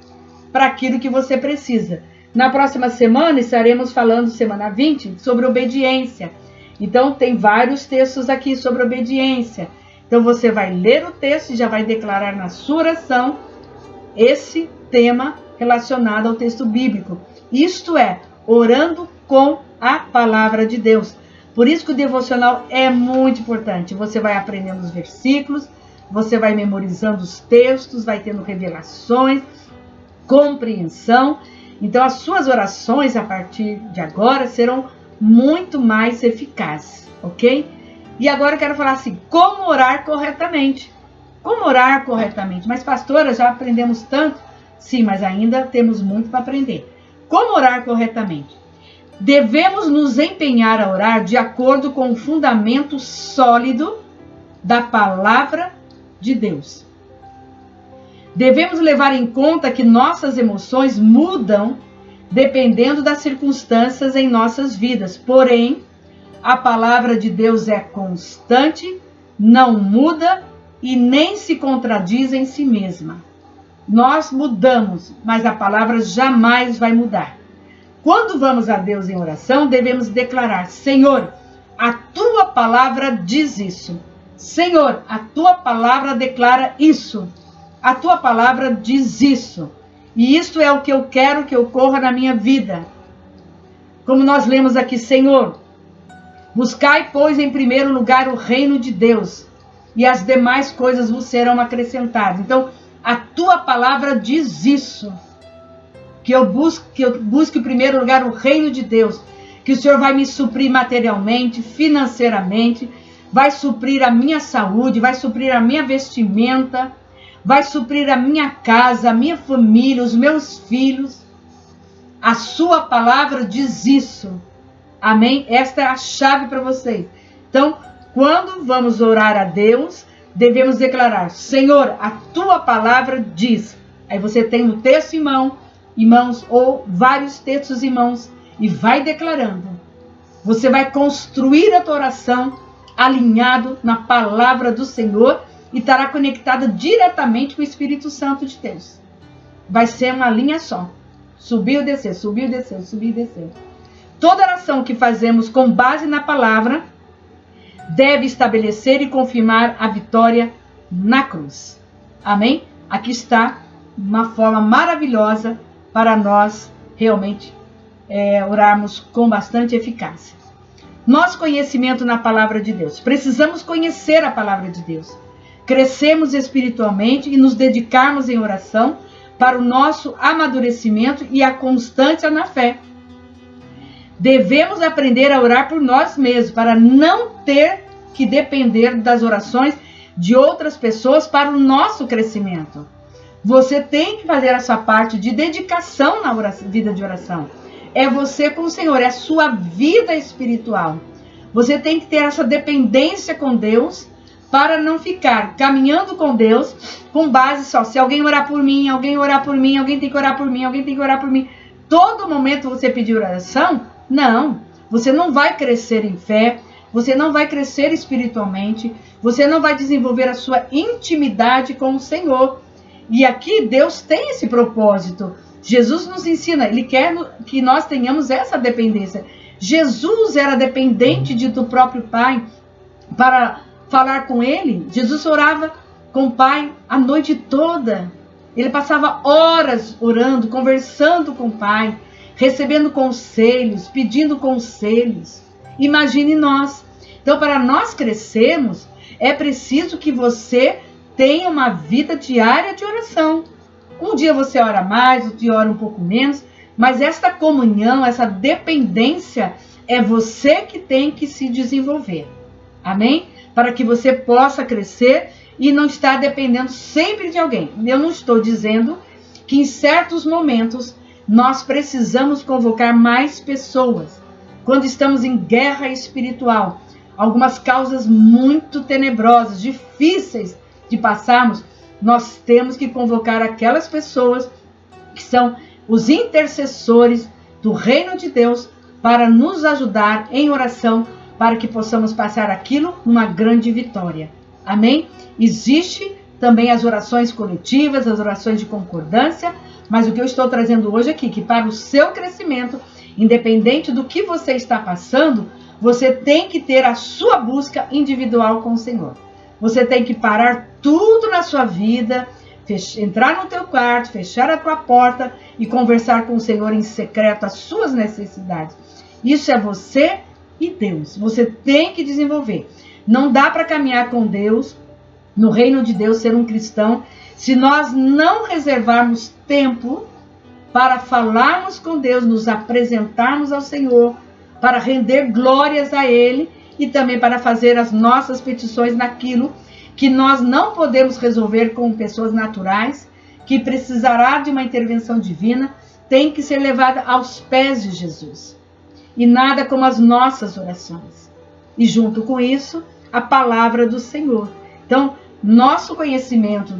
para aquilo que você precisa. Na próxima semana estaremos falando, semana 20, sobre obediência. Então, tem vários textos aqui sobre obediência. Então, você vai ler o texto e já vai declarar na sua oração esse tema relacionado ao texto bíblico. Isto é, orando com a palavra de Deus. Por isso que o devocional é muito importante. Você vai aprendendo os versículos, você vai memorizando os textos, vai tendo revelações, compreensão. Então, as suas orações, a partir de agora, serão muito mais eficazes, ok? E agora eu quero falar assim, como orar corretamente? Como orar corretamente? Mas, pastora, já aprendemos tanto? Sim, mas ainda temos muito para aprender. Como orar corretamente? Devemos nos empenhar a orar de acordo com o fundamento sólido da palavra de Deus. Devemos levar em conta que nossas emoções mudam dependendo das circunstâncias em nossas vidas. Porém, a palavra de Deus é constante, não muda e nem se contradiz em si mesma. Nós mudamos, mas a palavra jamais vai mudar. Quando vamos a Deus em oração, devemos declarar: Senhor, a tua palavra diz isso. Senhor, a tua palavra declara isso. A tua palavra diz isso. E isto é o que eu quero que ocorra na minha vida. Como nós lemos aqui, Senhor, buscai, pois, em primeiro lugar o reino de Deus, e as demais coisas vos serão acrescentadas. Então, a tua palavra diz isso. Que eu busque em primeiro lugar o reino de Deus, que o Senhor vai me suprir materialmente, financeiramente, vai suprir a minha saúde, vai suprir a minha vestimenta, vai suprir a minha casa, a minha família, os meus filhos. A sua palavra diz isso. Amém? Esta é a chave para vocês. Então, quando vamos orar a Deus, devemos declarar: Senhor, a tua palavra diz. Aí você tem o texto em mãos, ou vários textos em mãos, e vai declarando. Você vai construir a tua oração alinhado na palavra do Senhor e estará conectada diretamente com o Espírito Santo de Deus. Vai ser uma linha só. Subiu, desceu, subiu, desceu, subiu, desceu. Toda oração que fazemos com base na palavra deve estabelecer e confirmar a vitória na cruz. Amém? Aqui está uma forma maravilhosa para nós realmente orarmos com bastante eficácia. Nosso conhecimento na palavra de Deus. Precisamos conhecer a palavra de Deus. Crescermos espiritualmente e nos dedicarmos em oração para o nosso amadurecimento e a constância na fé. Devemos aprender a orar por nós mesmos, para não ter que depender das orações de outras pessoas para o nosso crescimento. Você tem que fazer a sua parte de dedicação na vida de oração. É você com o Senhor, é a sua vida espiritual. Você tem que ter essa dependência com Deus para não ficar caminhando com Deus com base só. Se alguém orar por mim, alguém orar por mim, alguém tem que orar por mim, alguém tem que orar por mim. Todo momento você pedir oração? Não. Você não vai crescer em fé, você não vai crescer espiritualmente, você não vai desenvolver a sua intimidade com o Senhor. E aqui Deus tem esse propósito. Jesus nos ensina, Ele quer que nós tenhamos essa dependência. Jesus era dependente do próprio Pai para falar com Ele. Jesus orava com o Pai a noite toda. Ele passava horas orando, conversando com o Pai, recebendo conselhos, pedindo conselhos. Imagine nós. Então, para nós crescermos, é preciso que você tenha uma vida diária de oração. Um dia você ora mais, outro dia ora um pouco menos, mas essa comunhão, essa dependência, é você que tem que se desenvolver. Amém? Para que você possa crescer e não estar dependendo sempre de alguém. Eu não estou dizendo que em certos momentos nós precisamos convocar mais pessoas. Quando estamos em guerra espiritual, algumas causas muito tenebrosas, difíceis de passarmos, nós temos que convocar aquelas pessoas que são os intercessores do reino de Deus para nos ajudar em oração, para que possamos passar aquilo numa grande vitória. Amém? Existe também as orações coletivas, as orações de concordância, mas o que eu estou trazendo hoje aqui, que para o seu crescimento, independente do que você está passando, você tem que ter a sua busca individual com o Senhor. Você tem que parar tudo na sua vida, entrar no teu quarto, fechar a tua porta e conversar com o Senhor em secreto as suas necessidades. Isso é você e Deus. Você tem que desenvolver. Não dá para caminhar com Deus, no reino de Deus, ser um cristão, se nós não reservarmos tempo para falarmos com Deus, nos apresentarmos ao Senhor, para render glórias a Ele e também para fazer as nossas petições naquilo que nós não podemos resolver com pessoas naturais, que precisará de uma intervenção divina, tem que ser levada aos pés de Jesus. E nada como as nossas orações. E junto com isso, a palavra do Senhor. Então, nosso conhecimento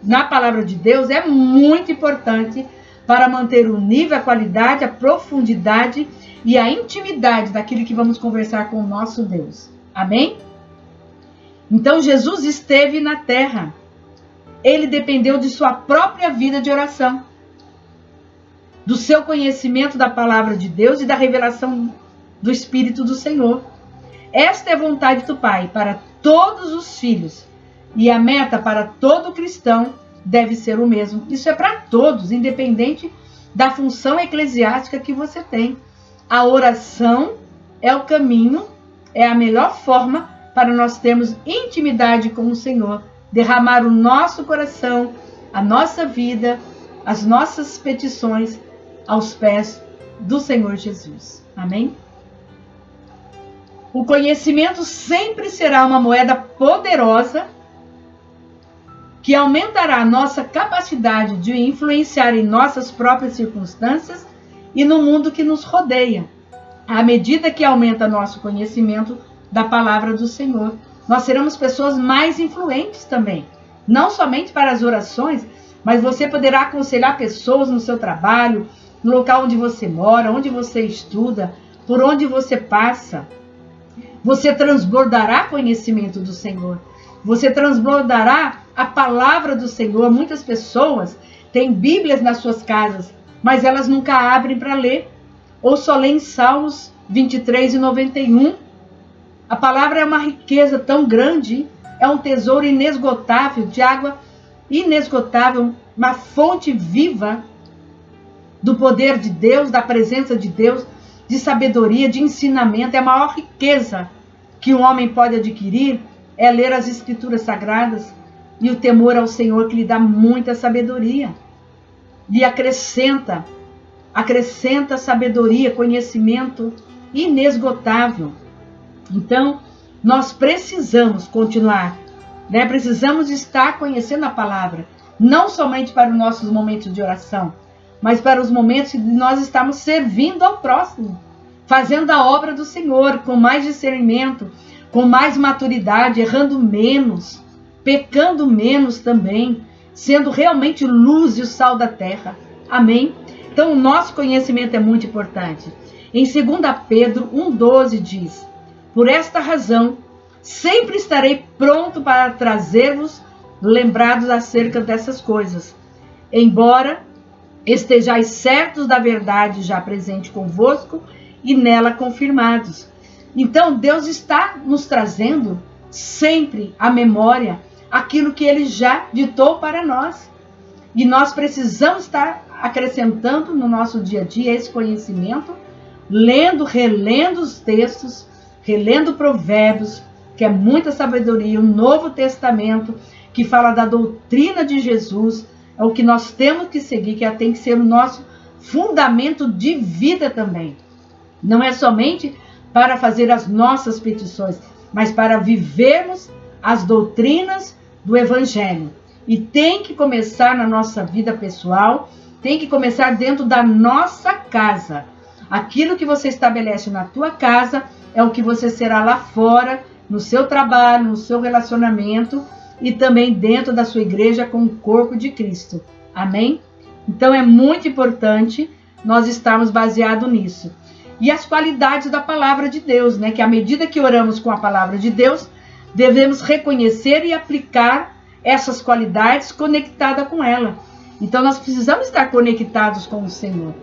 na palavra de Deus é muito importante para manter o nível, a qualidade, a profundidade e a intimidade daquilo que vamos conversar com o nosso Deus. Amém? Então, Jesus esteve na terra. Ele dependeu de sua própria vida de oração, do seu conhecimento da palavra de Deus e da revelação do Espírito do Senhor. Esta é a vontade do Pai para todos os filhos. E a meta para todo cristão deve ser o mesmo. Isso é para todos, independente da função eclesiástica que você tem. A oração é o caminho, é a melhor forma para nós termos intimidade com o Senhor. Derramar o nosso coração, a nossa vida, as nossas petições aos pés do Senhor Jesus. Amém? O conhecimento sempre será uma moeda poderosa que aumentará a nossa capacidade de influenciar em nossas próprias circunstâncias e no mundo que nos rodeia. À medida que aumenta nosso conhecimento da palavra do Senhor, nós seremos pessoas mais influentes também. Não somente para as orações, mas você poderá aconselhar pessoas no seu trabalho, no local onde você mora, onde você estuda, por onde você passa. Você transbordará conhecimento do Senhor. Você transbordará a palavra do Senhor. Muitas pessoas têm Bíblias nas suas casas, mas elas nunca abrem para ler, ou só leem Salmos 23 e 91. A palavra é uma riqueza tão grande, é um tesouro inesgotável, de água inesgotável, uma fonte viva do poder de Deus, da presença de Deus, de sabedoria, de ensinamento. É a maior riqueza que um homem pode adquirir, é ler as Escrituras Sagradas, e o temor ao Senhor, que lhe dá muita sabedoria, lhe acrescenta sabedoria, conhecimento inesgotável. Então, nós precisamos continuar, né? Precisamos estar conhecendo a palavra, não somente para os nossos momentos de oração, mas para os momentos que nós estamos servindo ao próximo, fazendo a obra do Senhor com mais discernimento, com mais maturidade, errando menos, pecando menos também, sendo realmente luz e o sal da terra. Amém? Então, o nosso conhecimento é muito importante. Em 2 Pedro 1,12 diz: por esta razão, sempre estarei pronto para trazer-vos lembrados acerca dessas coisas, embora estejais certos da verdade já presente convosco e nela confirmados. Então, Deus está nos trazendo sempre à memória aquilo que Ele já ditou para nós. E nós precisamos estar acrescentando no nosso dia a dia esse conhecimento, lendo, relendo os textos, relendo Provérbios, que é muita sabedoria, o Novo Testamento, que fala da doutrina de Jesus, é o que nós temos que seguir, que tem que ser o nosso fundamento de vida também. Não é somente para fazer as nossas petições, mas para vivermos as doutrinas do Evangelho. E tem que começar na nossa vida pessoal, tem que começar dentro da nossa casa. Aquilo que você estabelece na tua casa é o que você será lá fora, no seu trabalho, no seu relacionamento e também dentro da sua igreja com o corpo de Cristo. Amém? Então é muito importante nós estarmos baseados nisso. E as qualidades da palavra de Deus, né? Que à medida que oramos com a palavra de Deus, devemos reconhecer e aplicar essas qualidades conectadas com ela. Então nós precisamos estar conectados com o Senhor.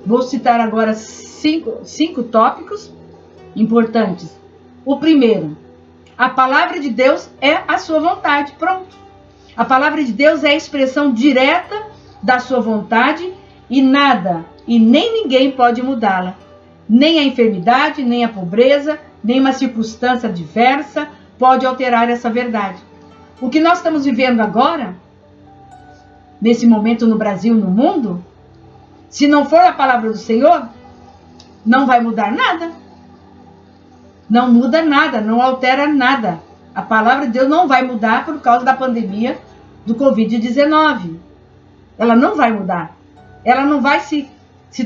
Vou citar agora cinco tópicos importantes. O primeiro: a palavra de Deus é a sua vontade. Pronto. A palavra de Deus é a expressão direta da sua vontade e nada e nem ninguém pode mudá-la. Nem a enfermidade, nem a pobreza, nem uma circunstância adversa pode alterar essa verdade. O que nós estamos vivendo agora, nesse momento no Brasil e no mundo, se não for a palavra do Senhor, não vai mudar nada. Não muda nada, não altera nada. A palavra de Deus não vai mudar por causa da pandemia do Covid-19. Ela não vai mudar. Ela não vai se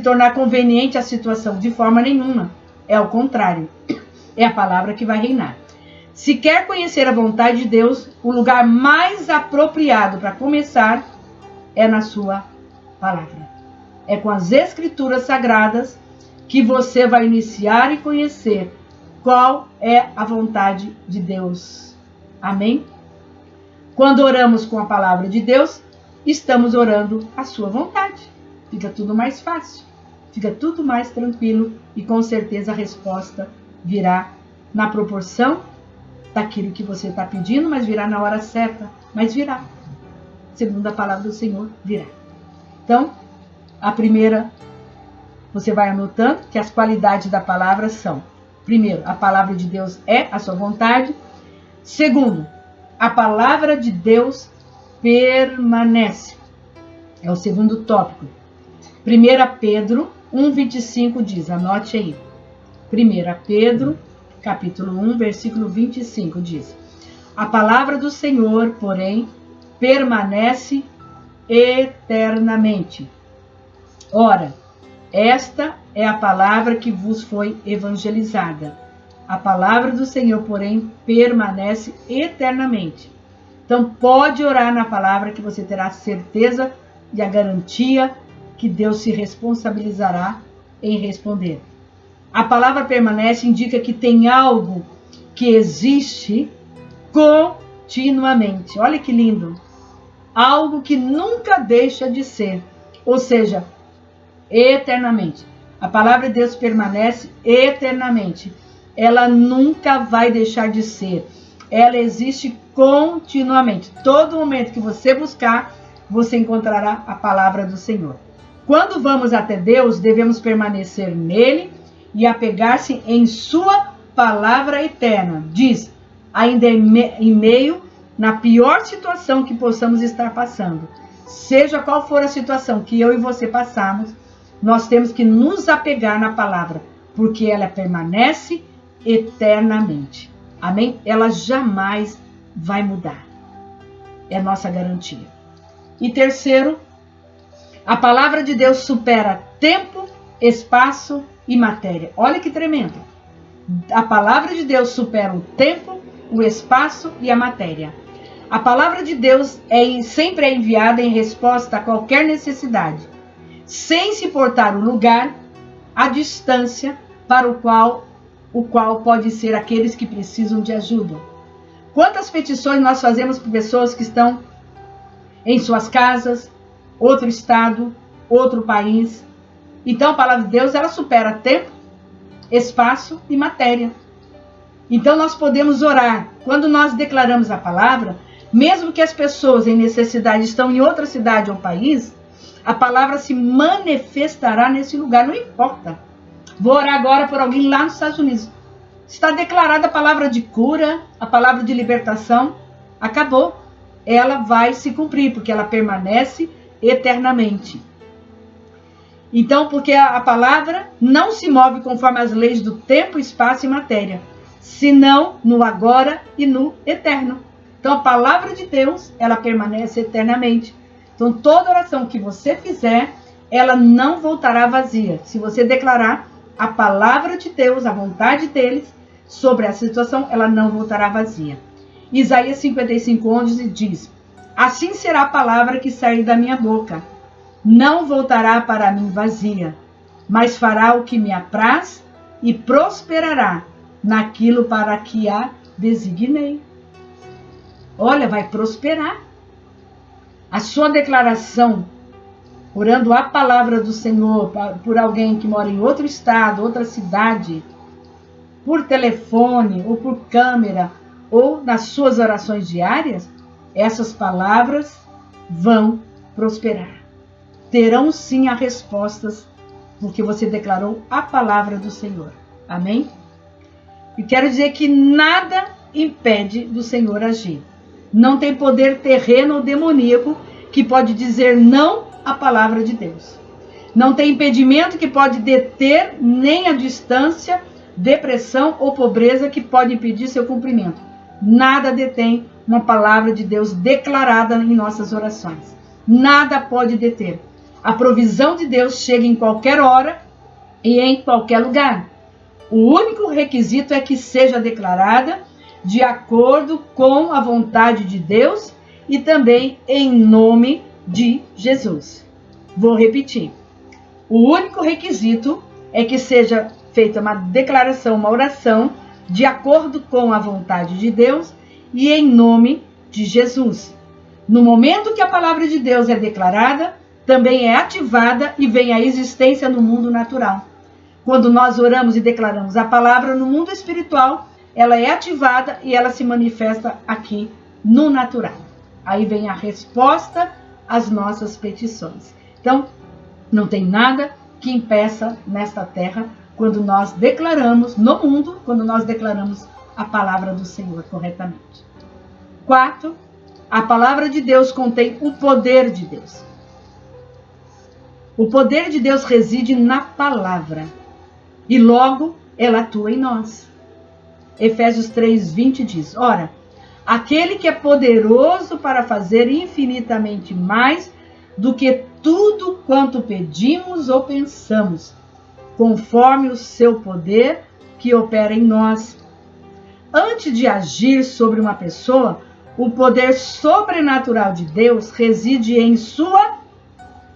tornar conveniente à situação de forma nenhuma. É o contrário. É a palavra que vai reinar. Se quer conhecer a vontade de Deus, o lugar mais apropriado para começar é na sua palavra. É com as Escrituras Sagradas que você vai iniciar e conhecer qual é a vontade de Deus. Amém? Quando oramos com a palavra de Deus, estamos orando a sua vontade. Fica tudo mais fácil, fica tudo mais tranquilo e com certeza a resposta virá na proporção daquilo que você está pedindo, mas virá na hora certa, mas virá. Segundo a palavra do Senhor, virá. Então, a primeira, você vai anotando que as qualidades da palavra são: primeiro, a palavra de Deus é a sua vontade. Segundo, a palavra de Deus permanece. É o segundo tópico. 1 Pedro 1,25 diz, anote aí. 1 Pedro, capítulo 1, versículo 25 diz: a palavra do Senhor, porém, permanece eternamente. Ora, esta é a palavra que vos foi evangelizada. A palavra do Senhor, porém, permanece eternamente. Então, pode orar na palavra que você terá certeza e a garantia que Deus se responsabilizará em responder. A palavra permanece indica que tem algo que existe continuamente. Olha que lindo! Algo que nunca deixa de ser. Ou seja, eternamente. A palavra de Deus permanece eternamente. Ela nunca vai deixar de ser. Ela existe continuamente. Todo momento que você buscar, você encontrará a palavra do Senhor. Quando vamos até Deus, devemos permanecer nele e apegar-se em sua palavra eterna. Diz, ainda em meio, na pior situação que possamos estar passando. Seja qual for a situação que eu e você passamos, nós temos que nos apegar na palavra, porque ela permanece eternamente. Amém? Ela jamais vai mudar. É nossa garantia. E terceiro, a palavra de Deus supera tempo, espaço e matéria. Olha que tremendo. A palavra de Deus supera o tempo, o espaço e a matéria. A palavra de Deus sempre é enviada em resposta a qualquer necessidade, sem se importar o lugar, a distância para o qual pode ser aqueles que precisam de ajuda. Quantas petições nós fazemos por pessoas que estão em suas casas, outro estado, outro país. Então a palavra de Deus, ela supera tempo, espaço e matéria. Então nós podemos orar. Quando nós declaramos a palavra, mesmo que as pessoas em necessidade estão em outra cidade ou país, a palavra se manifestará nesse lugar, não importa. Vou orar agora por alguém lá nos Estados Unidos. Está declarada a palavra de cura, a palavra de libertação, acabou. Ela vai se cumprir, porque ela permanece eternamente. Então, porque a palavra não se move conforme as leis do tempo, espaço e matéria, senão no agora e no eterno. Então, a palavra de Deus, ela permanece eternamente. Então, toda oração que você fizer, ela não voltará vazia. Se você declarar a palavra de Deus, a vontade deles, sobre a situação, ela não voltará vazia. Isaías 55:11 diz, assim será a palavra que sair da minha boca. Não voltará para mim vazia, mas fará o que me apraz e prosperará naquilo para que a designei. Olha, vai prosperar. A sua declaração, orando a palavra do Senhor por alguém que mora em outro estado, outra cidade, por telefone ou por câmera, ou nas suas orações diárias, essas palavras vão prosperar. Terão sim as respostas, porque você declarou a palavra do Senhor. Amém? E quero dizer que nada impede do Senhor agir. Não tem poder terreno ou demoníaco que pode dizer não à palavra de Deus. Não tem impedimento que pode deter, nem a distância, depressão ou pobreza que pode impedir seu cumprimento. Nada detém uma palavra de Deus declarada em nossas orações. Nada pode deter. A provisão de Deus chega em qualquer hora e em qualquer lugar. O único requisito é que seja declarada de acordo com a vontade de Deus e também em nome de Jesus. Vou repetir. O único requisito é que seja feita uma declaração, uma oração, de acordo com a vontade de Deus e em nome de Jesus. No momento que a palavra de Deus é declarada, também é ativada e vem à existência no mundo natural. Quando nós oramos e declaramos a palavra no mundo espiritual, ela é ativada e ela se manifesta aqui no natural. Aí vem a resposta às nossas petições. Então, não tem nada que impeça nesta terra quando nós declaramos no mundo, quando nós declaramos a palavra do Senhor corretamente. 4, a palavra de Deus contém o poder de Deus. O poder de Deus reside na palavra e logo ela atua em nós. Efésios 3:20 diz, ora, aquele que é poderoso para fazer infinitamente mais do que tudo quanto pedimos ou pensamos, conforme o seu poder que opera em nós. Antes de agir sobre uma pessoa, o poder sobrenatural de Deus reside em sua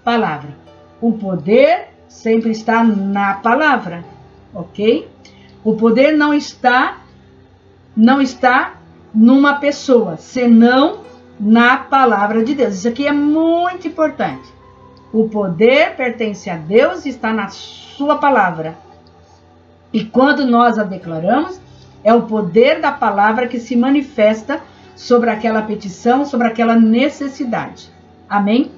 palavra. O poder sempre está na palavra, ok? O poder não está numa pessoa, senão na palavra de Deus. Isso aqui é muito importante. O poder pertence a Deus e está na sua palavra. E quando nós a declaramos, é o poder da palavra que se manifesta sobre aquela petição, sobre aquela necessidade. Amém?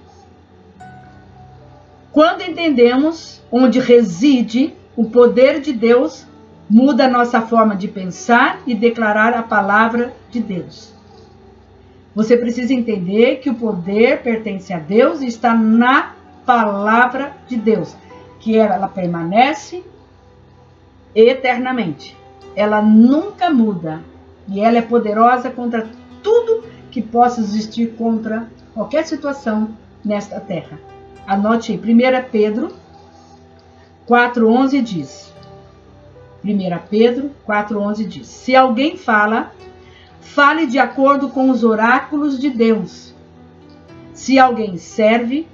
Quando entendemos onde reside o poder de Deus, muda a nossa forma de pensar e declarar a palavra de Deus. Você precisa entender que o poder pertence a Deus e está na palavra de Deus, que ela permanece eternamente. Ela nunca muda e ela é poderosa contra tudo que possa existir contra qualquer situação nesta terra. Anote aí, 1 Pedro 4,11 diz. 1 Pedro 4,11 diz: se alguém fala, fale de acordo com os oráculos de Deus. Se alguém serve,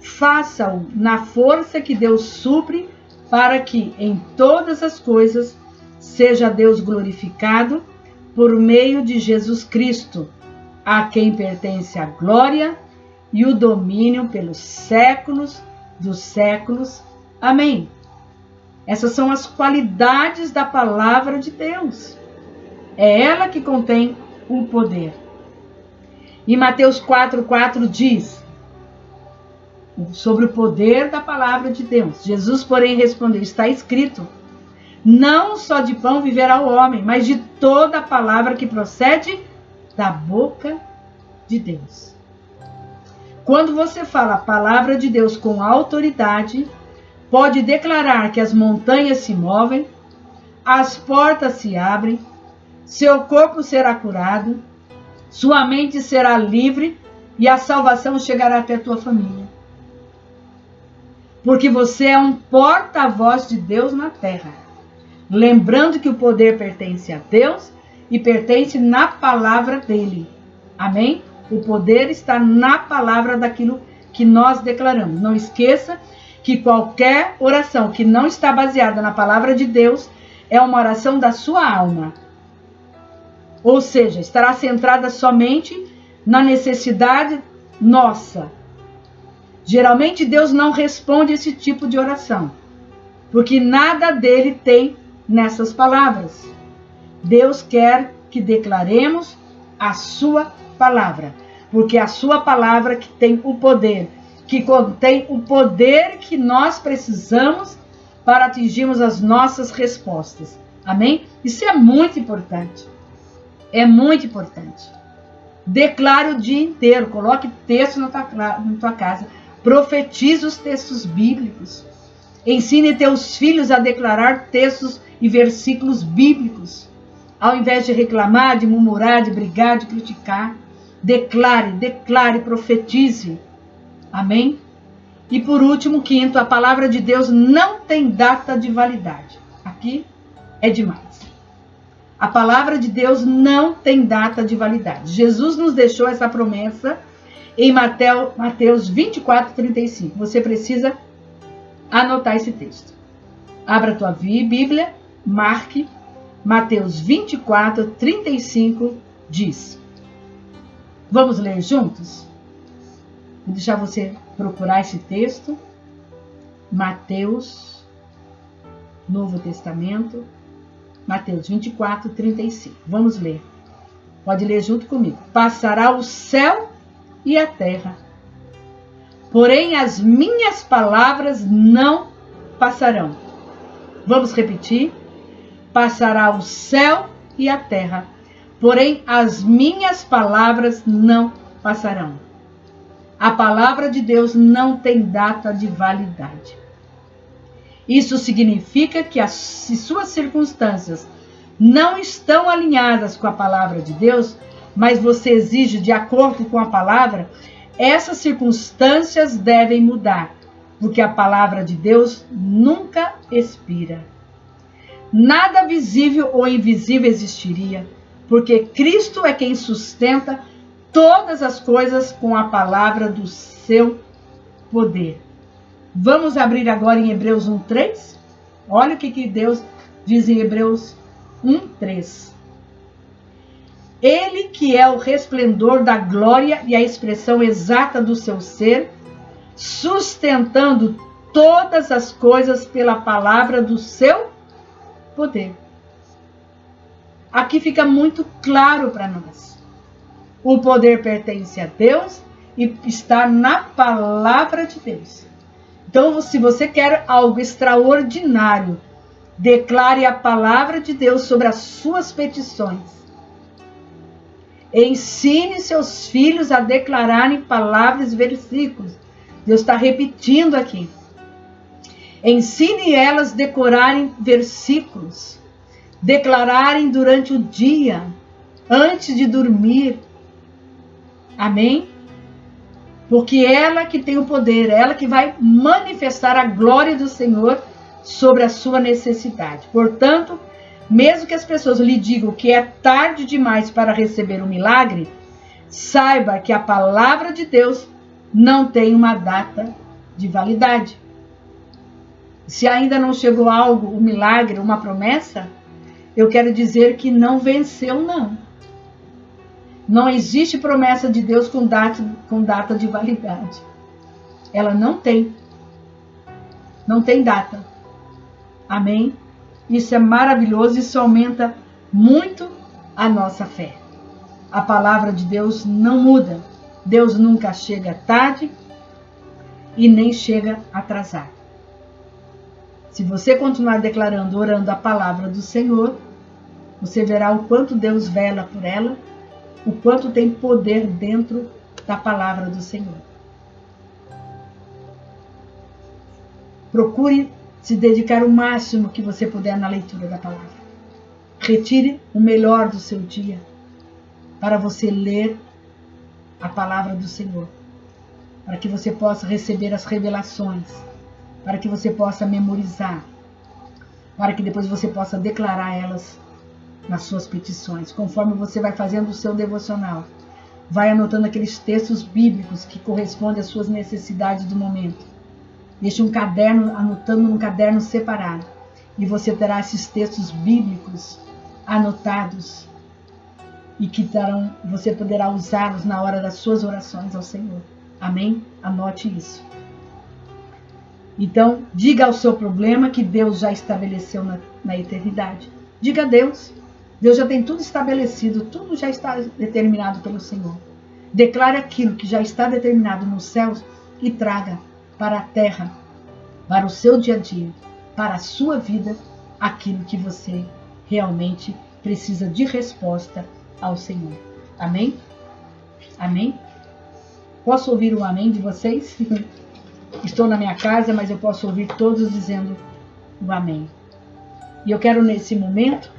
faça-o na força que Deus supre, para que em todas as coisas seja Deus glorificado por meio de Jesus Cristo, a quem pertence a glória e o domínio pelos séculos dos séculos. Amém. Essas são as qualidades da palavra de Deus. É ela que contém o poder. E Mateus 4,4 diz sobre o poder da palavra de Deus. Jesus, porém, respondeu: está escrito, não só de pão viverá o homem, mas de toda a palavra que procede da boca de Deus. Quando você fala a palavra de Deus com autoridade, pode declarar que as montanhas se movem, as portas se abrem, seu corpo será curado, sua mente será livre e a salvação chegará até a tua família. Porque você é um porta-voz de Deus na terra. Lembrando que o poder pertence a Deus e pertence na palavra dele. Amém? O poder está na palavra daquilo que nós declaramos. Não esqueça que qualquer oração que não está baseada na palavra de Deus é uma oração da sua alma. Ou seja, estará centrada somente na necessidade nossa. Geralmente Deus não responde esse tipo de oração, porque nada dele tem nessas palavras. Deus quer que declaremos a sua palavra, porque é a sua palavra que tem o poder, que contém o poder que nós precisamos para atingirmos as nossas respostas. Amém? Isso é muito importante. É muito importante. Declare o dia inteiro, coloque texto na tua casa, profetize os textos bíblicos, ensine teus filhos a declarar textos e versículos bíblicos, ao invés de reclamar, de murmurar, de brigar, de criticar. Declare, profetize. Amém? E por último, quinto, a palavra de Deus não tem data de validade. Aqui é demais. A palavra de Deus não tem data de validade. Jesus nos deixou essa promessa em Mateus 24:35. Você precisa anotar esse texto. Abra a tua Bíblia, marque Mateus 24:35 diz. Vamos ler juntos? Vou deixar você procurar esse texto. Mateus, Novo Testamento, Mateus 24:35. Vamos ler. Pode ler junto comigo. Passará o céu e a terra, porém as minhas palavras não passarão. Vamos repetir. Passará o céu e a terra, porém as minhas palavras não passarão. A palavra de Deus não tem data de validade. Isso significa que se suas circunstâncias não estão alinhadas com a palavra de Deus, mas você exige de acordo com a palavra, essas circunstâncias devem mudar, porque a palavra de Deus nunca expira. Nada visível ou invisível existiria, porque Cristo é quem sustenta todas as coisas com a palavra do seu poder. Vamos abrir agora em Hebreus 1:3? Olha o que Deus diz em Hebreus 1:3. Ele que é o resplendor da glória e a expressão exata do seu ser, sustentando todas as coisas pela palavra do seu poder. Aqui fica muito claro para nós. O poder pertence a Deus e está na palavra de Deus. Então, se você quer algo extraordinário, declare a palavra de Deus sobre as suas petições. Ensine seus filhos a declararem palavras e versículos. Deus está repetindo aqui. Ensine elas a decorarem versículos. Declararem durante o dia, antes de dormir. Amém? Porque ela que tem o poder, ela que vai manifestar a glória do Senhor sobre a sua necessidade. Portanto, mesmo que as pessoas lhe digam que é tarde demais para receber o milagre, saiba que a palavra de Deus não tem uma data de validade. Se ainda não chegou algo, um milagre, uma promessa, eu quero dizer que não venceu, não. Não existe promessa de Deus com data de validade. Ela não tem. Não tem data. Amém? Isso é maravilhoso, isso aumenta muito a nossa fé. A palavra de Deus não muda. Deus nunca chega tarde e nem chega atrasado. Se você continuar declarando, orando a palavra do Senhor, você verá o quanto Deus vela por ela, o quanto tem poder dentro da palavra do Senhor. Procure se dedicar o máximo que você puder na leitura da palavra. Retire o melhor do seu dia para você ler a palavra do Senhor, para que você possa receber as revelações, para que você possa memorizar, para que depois você possa declarar elas nas suas petições, conforme você vai fazendo o seu devocional. Vai anotando aqueles textos bíblicos que correspondem às suas necessidades do momento. Deixe um caderno, anotando num caderno separado. E você terá esses textos bíblicos anotados e que você poderá usá-los na hora das suas orações ao Senhor. Amém? Anote isso. Então, diga ao seu problema que Deus já estabeleceu na eternidade. Diga a Deus. Deus já tem tudo estabelecido, tudo já está determinado pelo Senhor. Declare aquilo que já está determinado nos céus e traga para a terra, para o seu dia a dia, para a sua vida, aquilo que você realmente precisa de resposta ao Senhor. Amém? Amém? Posso ouvir o amém de vocês? Estou na minha casa, mas eu posso ouvir todos dizendo o amém. E eu quero nesse momento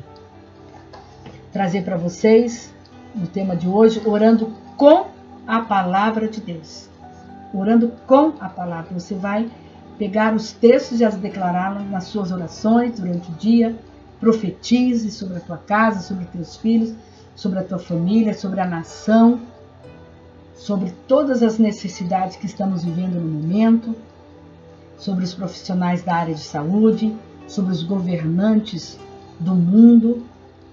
trazer para vocês o tema de hoje, orando com a palavra de Deus. Orando com a palavra. Você vai pegar os textos e as declará-los nas suas orações durante o dia. Profetize sobre a tua casa, sobre os teus filhos, sobre a tua família, sobre a nação, sobre todas as necessidades que estamos vivendo no momento, sobre os profissionais da área de saúde, sobre os governantes do mundo,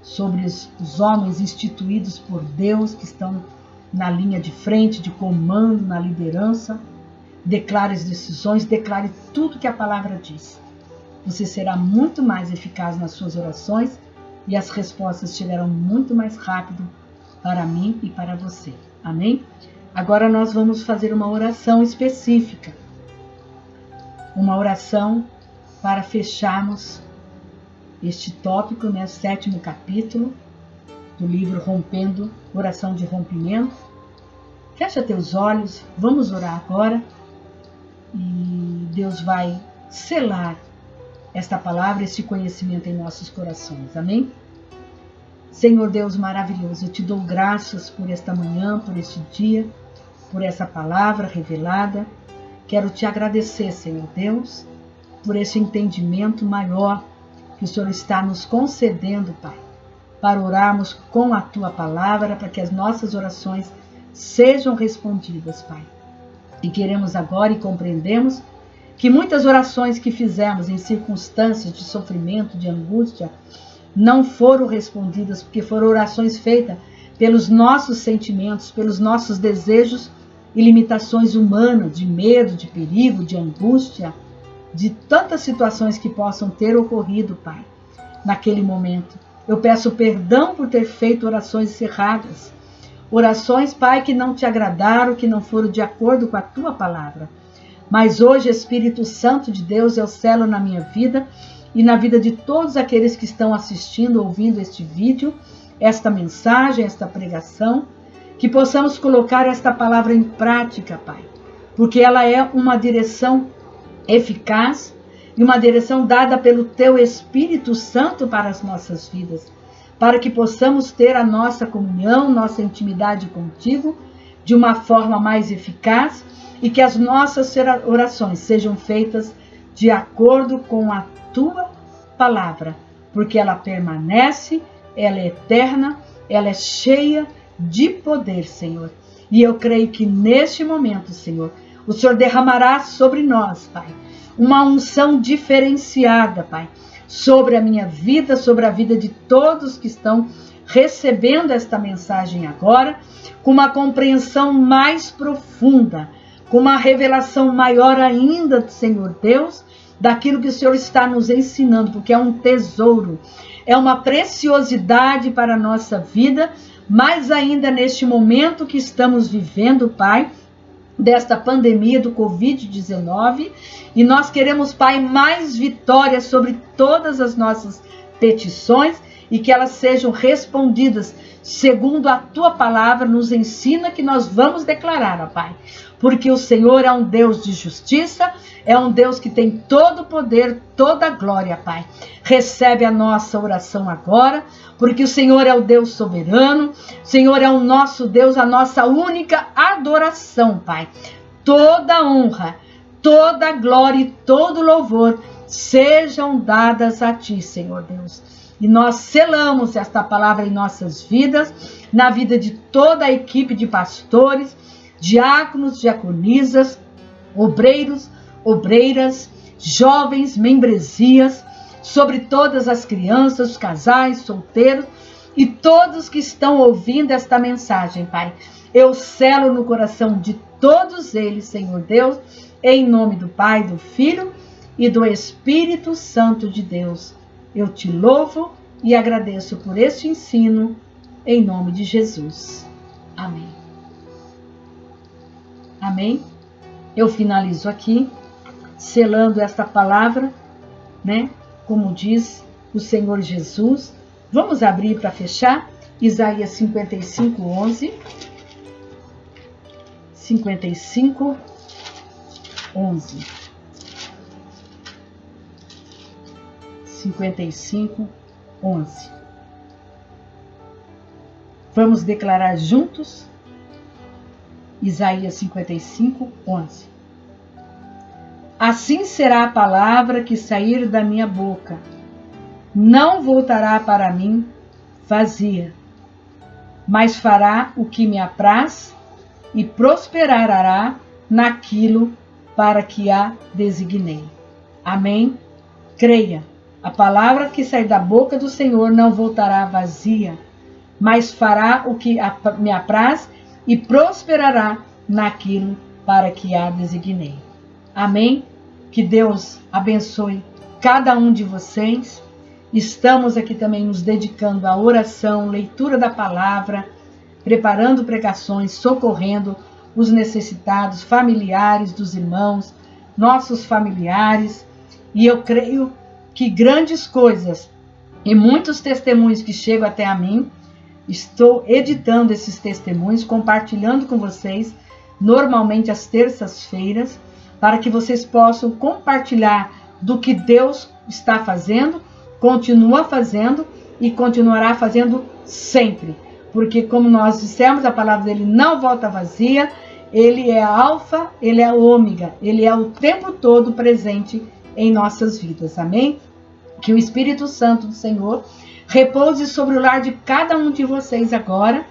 sobre os homens instituídos por Deus que estão na linha de frente, de comando, na liderança. Declare as decisões, declare tudo que a palavra diz. Você será muito mais eficaz nas suas orações e as respostas chegarão muito mais rápido para mim e para você. Amém? Agora nós vamos fazer uma oração específica. Uma oração para fecharmos este tópico, né, o 7º capítulo do livro Rompendo, Oração de Rompimento. Fecha teus olhos, vamos orar agora e Deus vai selar esta palavra, este conhecimento em nossos corações. Amém? Senhor Deus maravilhoso, eu te dou graças por esta manhã, por este dia, por essa palavra revelada. Quero te agradecer, Senhor Deus, por esse entendimento maior que o Senhor está nos concedendo, Pai, para orarmos com a Tua palavra, para que as nossas orações sejam respondidas, Pai. E queremos agora e compreendemos que muitas orações que fizemos em circunstâncias de sofrimento, de angústia, não foram respondidas, porque foram orações feitas pelos nossos sentimentos, pelos nossos desejos e limitações humanas, de medo, de perigo, de angústia, de tantas situações que possam ter ocorrido, Pai, naquele momento. Eu peço perdão por ter feito orações erradas. Orações, Pai, que não te agradaram, que não foram de acordo com a tua palavra. Mas hoje, Espírito Santo de Deus, eu selo na minha vida e na vida de todos aqueles que estão assistindo, ouvindo este vídeo, esta mensagem, esta pregação, que possamos colocar esta palavra em prática, Pai, porque ela é uma direção eficaz e uma direção dada pelo Teu Espírito Santo para as nossas vidas, para que possamos ter a nossa comunhão, nossa intimidade contigo de uma forma mais eficaz e que as nossas orações sejam feitas de acordo com a Tua palavra, porque ela permanece, ela é eterna, ela é cheia de poder, Senhor. E eu creio que neste momento, Senhor, o Senhor derramará sobre nós, Pai, uma unção diferenciada, Pai, sobre a minha vida, sobre a vida de todos que estão recebendo esta mensagem agora, com uma compreensão mais profunda, com uma revelação maior ainda, Senhor Deus, daquilo que o Senhor está nos ensinando, porque é um tesouro, é uma preciosidade para a nossa vida, mais ainda neste momento que estamos vivendo, Pai, desta pandemia do Covid-19, e nós queremos, Pai, mais vitórias sobre todas as nossas petições e que elas sejam respondidas segundo a Tua palavra nos ensina que nós vamos declarar, ó Pai, porque o Senhor é um Deus de justiça, é um Deus que tem todo o poder, toda a glória, Pai. Recebe a nossa oração agora, porque o Senhor é o Deus soberano, o Senhor é o nosso Deus, a nossa única adoração, Pai. Toda honra, toda glória e todo louvor sejam dadas a Ti, Senhor Deus. E nós selamos esta palavra em nossas vidas, na vida de toda a equipe de pastores, diáconos, diaconisas, obreiros, obreiras, jovens, membresias, sobre todas as crianças, os casais, solteiros e todos que estão ouvindo esta mensagem, Pai. Eu selo no coração de todos eles, Senhor Deus, em nome do Pai, do Filho e do Espírito Santo de Deus. Eu te louvo e agradeço por este ensino, em nome de Jesus. Amém. Amém? Eu finalizo aqui, selando esta palavra, né? Como diz o Senhor Jesus. Vamos abrir para fechar Isaías 55, 11. 55, 11. 55, 11. Vamos declarar juntos Isaías 55, 11. Assim será a palavra que sair da minha boca, não voltará para mim vazia, mas fará o que me apraz e prosperará naquilo para que a designei. Amém? Creia. A palavra que sai da boca do Senhor não voltará vazia, mas fará o que me apraz e prosperará naquilo para que a designei. Amém? Que Deus abençoe cada um de vocês. Estamos aqui também nos dedicando à oração, leitura da palavra, preparando pregações, socorrendo os necessitados, familiares dos irmãos, nossos familiares. E eu creio que grandes coisas e muitos testemunhos que chegam até a mim, estou editando esses testemunhos, compartilhando com vocês, normalmente às terças-feiras, para que vocês possam compartilhar do que Deus está fazendo, continua fazendo e continuará fazendo sempre. Porque, como nós dissemos, a palavra dele não volta vazia, ele é alfa, ele é ômega, ele é o tempo todo presente em nossas vidas. Amém? Que o Espírito Santo do Senhor repouse sobre o lar de cada um de vocês agora,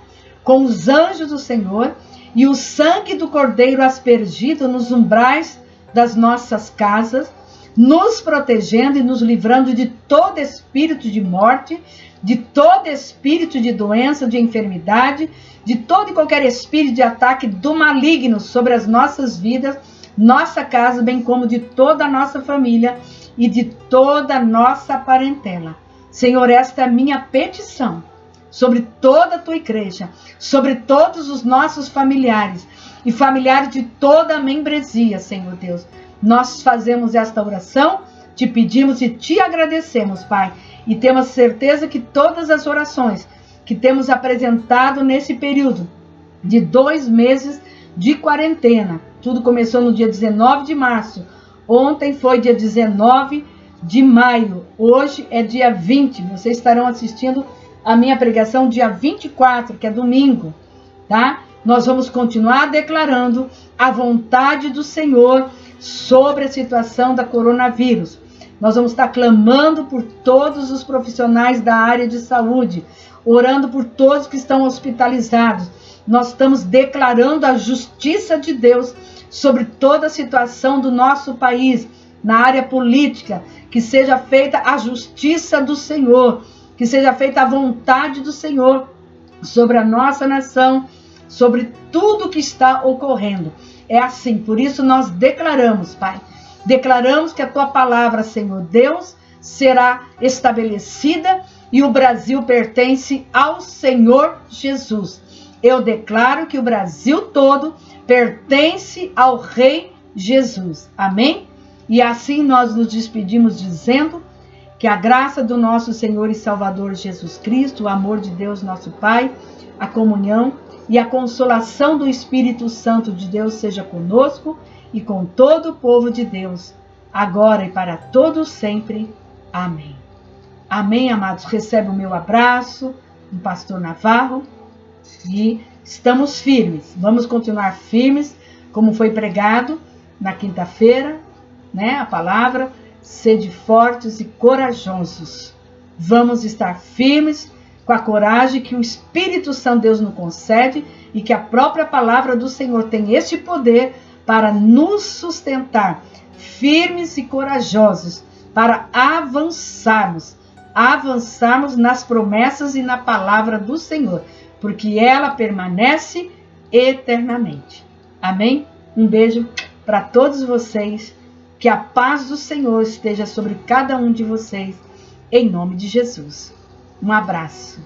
com os anjos do Senhor e o sangue do Cordeiro aspergido nos umbrais das nossas casas, nos protegendo e nos livrando de todo espírito de morte, de todo espírito de doença, de enfermidade, de todo e qualquer espírito de ataque do maligno sobre as nossas vidas, nossa casa, bem como de toda a nossa família e de toda a nossa parentela. Senhor, esta é a minha petição sobre toda a tua igreja, sobre todos os nossos familiares e familiares de toda a membresia, Senhor Deus. Nós fazemos esta oração, te pedimos e te agradecemos, Pai, e temos certeza que todas as orações que temos apresentado nesse período de 2 meses de quarentena, tudo começou no dia 19 de março, ontem foi dia 19 de maio, hoje é dia 20, vocês estarão assistindo a minha pregação dia 24, que é domingo, tá? Nós vamos continuar declarando a vontade do Senhor sobre a situação da coronavírus. Nós vamos estar clamando por todos os profissionais da área de saúde, orando por todos que estão hospitalizados. Nós estamos declarando a justiça de Deus sobre toda a situação do nosso país, na área política, que seja feita a justiça do Senhor, que seja feita a vontade do Senhor sobre a nossa nação, sobre tudo que está ocorrendo. É assim, por isso nós declaramos, Pai, declaramos que a tua palavra, Senhor Deus, será estabelecida e o Brasil pertence ao Senhor Jesus. Eu declaro que o Brasil todo pertence ao Rei Jesus. Amém? E assim nós nos despedimos dizendo que a graça do nosso Senhor e Salvador Jesus Cristo, o amor de Deus nosso Pai, a comunhão e a consolação do Espírito Santo de Deus seja conosco e com todo o povo de Deus, agora e para todos sempre. Amém. Amém, amados. Recebe o meu abraço, do pastor Navarro, e estamos firmes. Vamos continuar firmes, como foi pregado na quinta-feira, né? A palavra, sede fortes e corajosos. Vamos estar firmes com a coragem que o Espírito Santo Deus nos concede e que a própria palavra do Senhor tem este poder para nos sustentar, firmes e corajosos, para avançarmos nas promessas e na palavra do Senhor, porque ela permanece eternamente. Amém? Um beijo para todos vocês, que a paz do Senhor esteja sobre cada um de vocês, em nome de Jesus. Um abraço.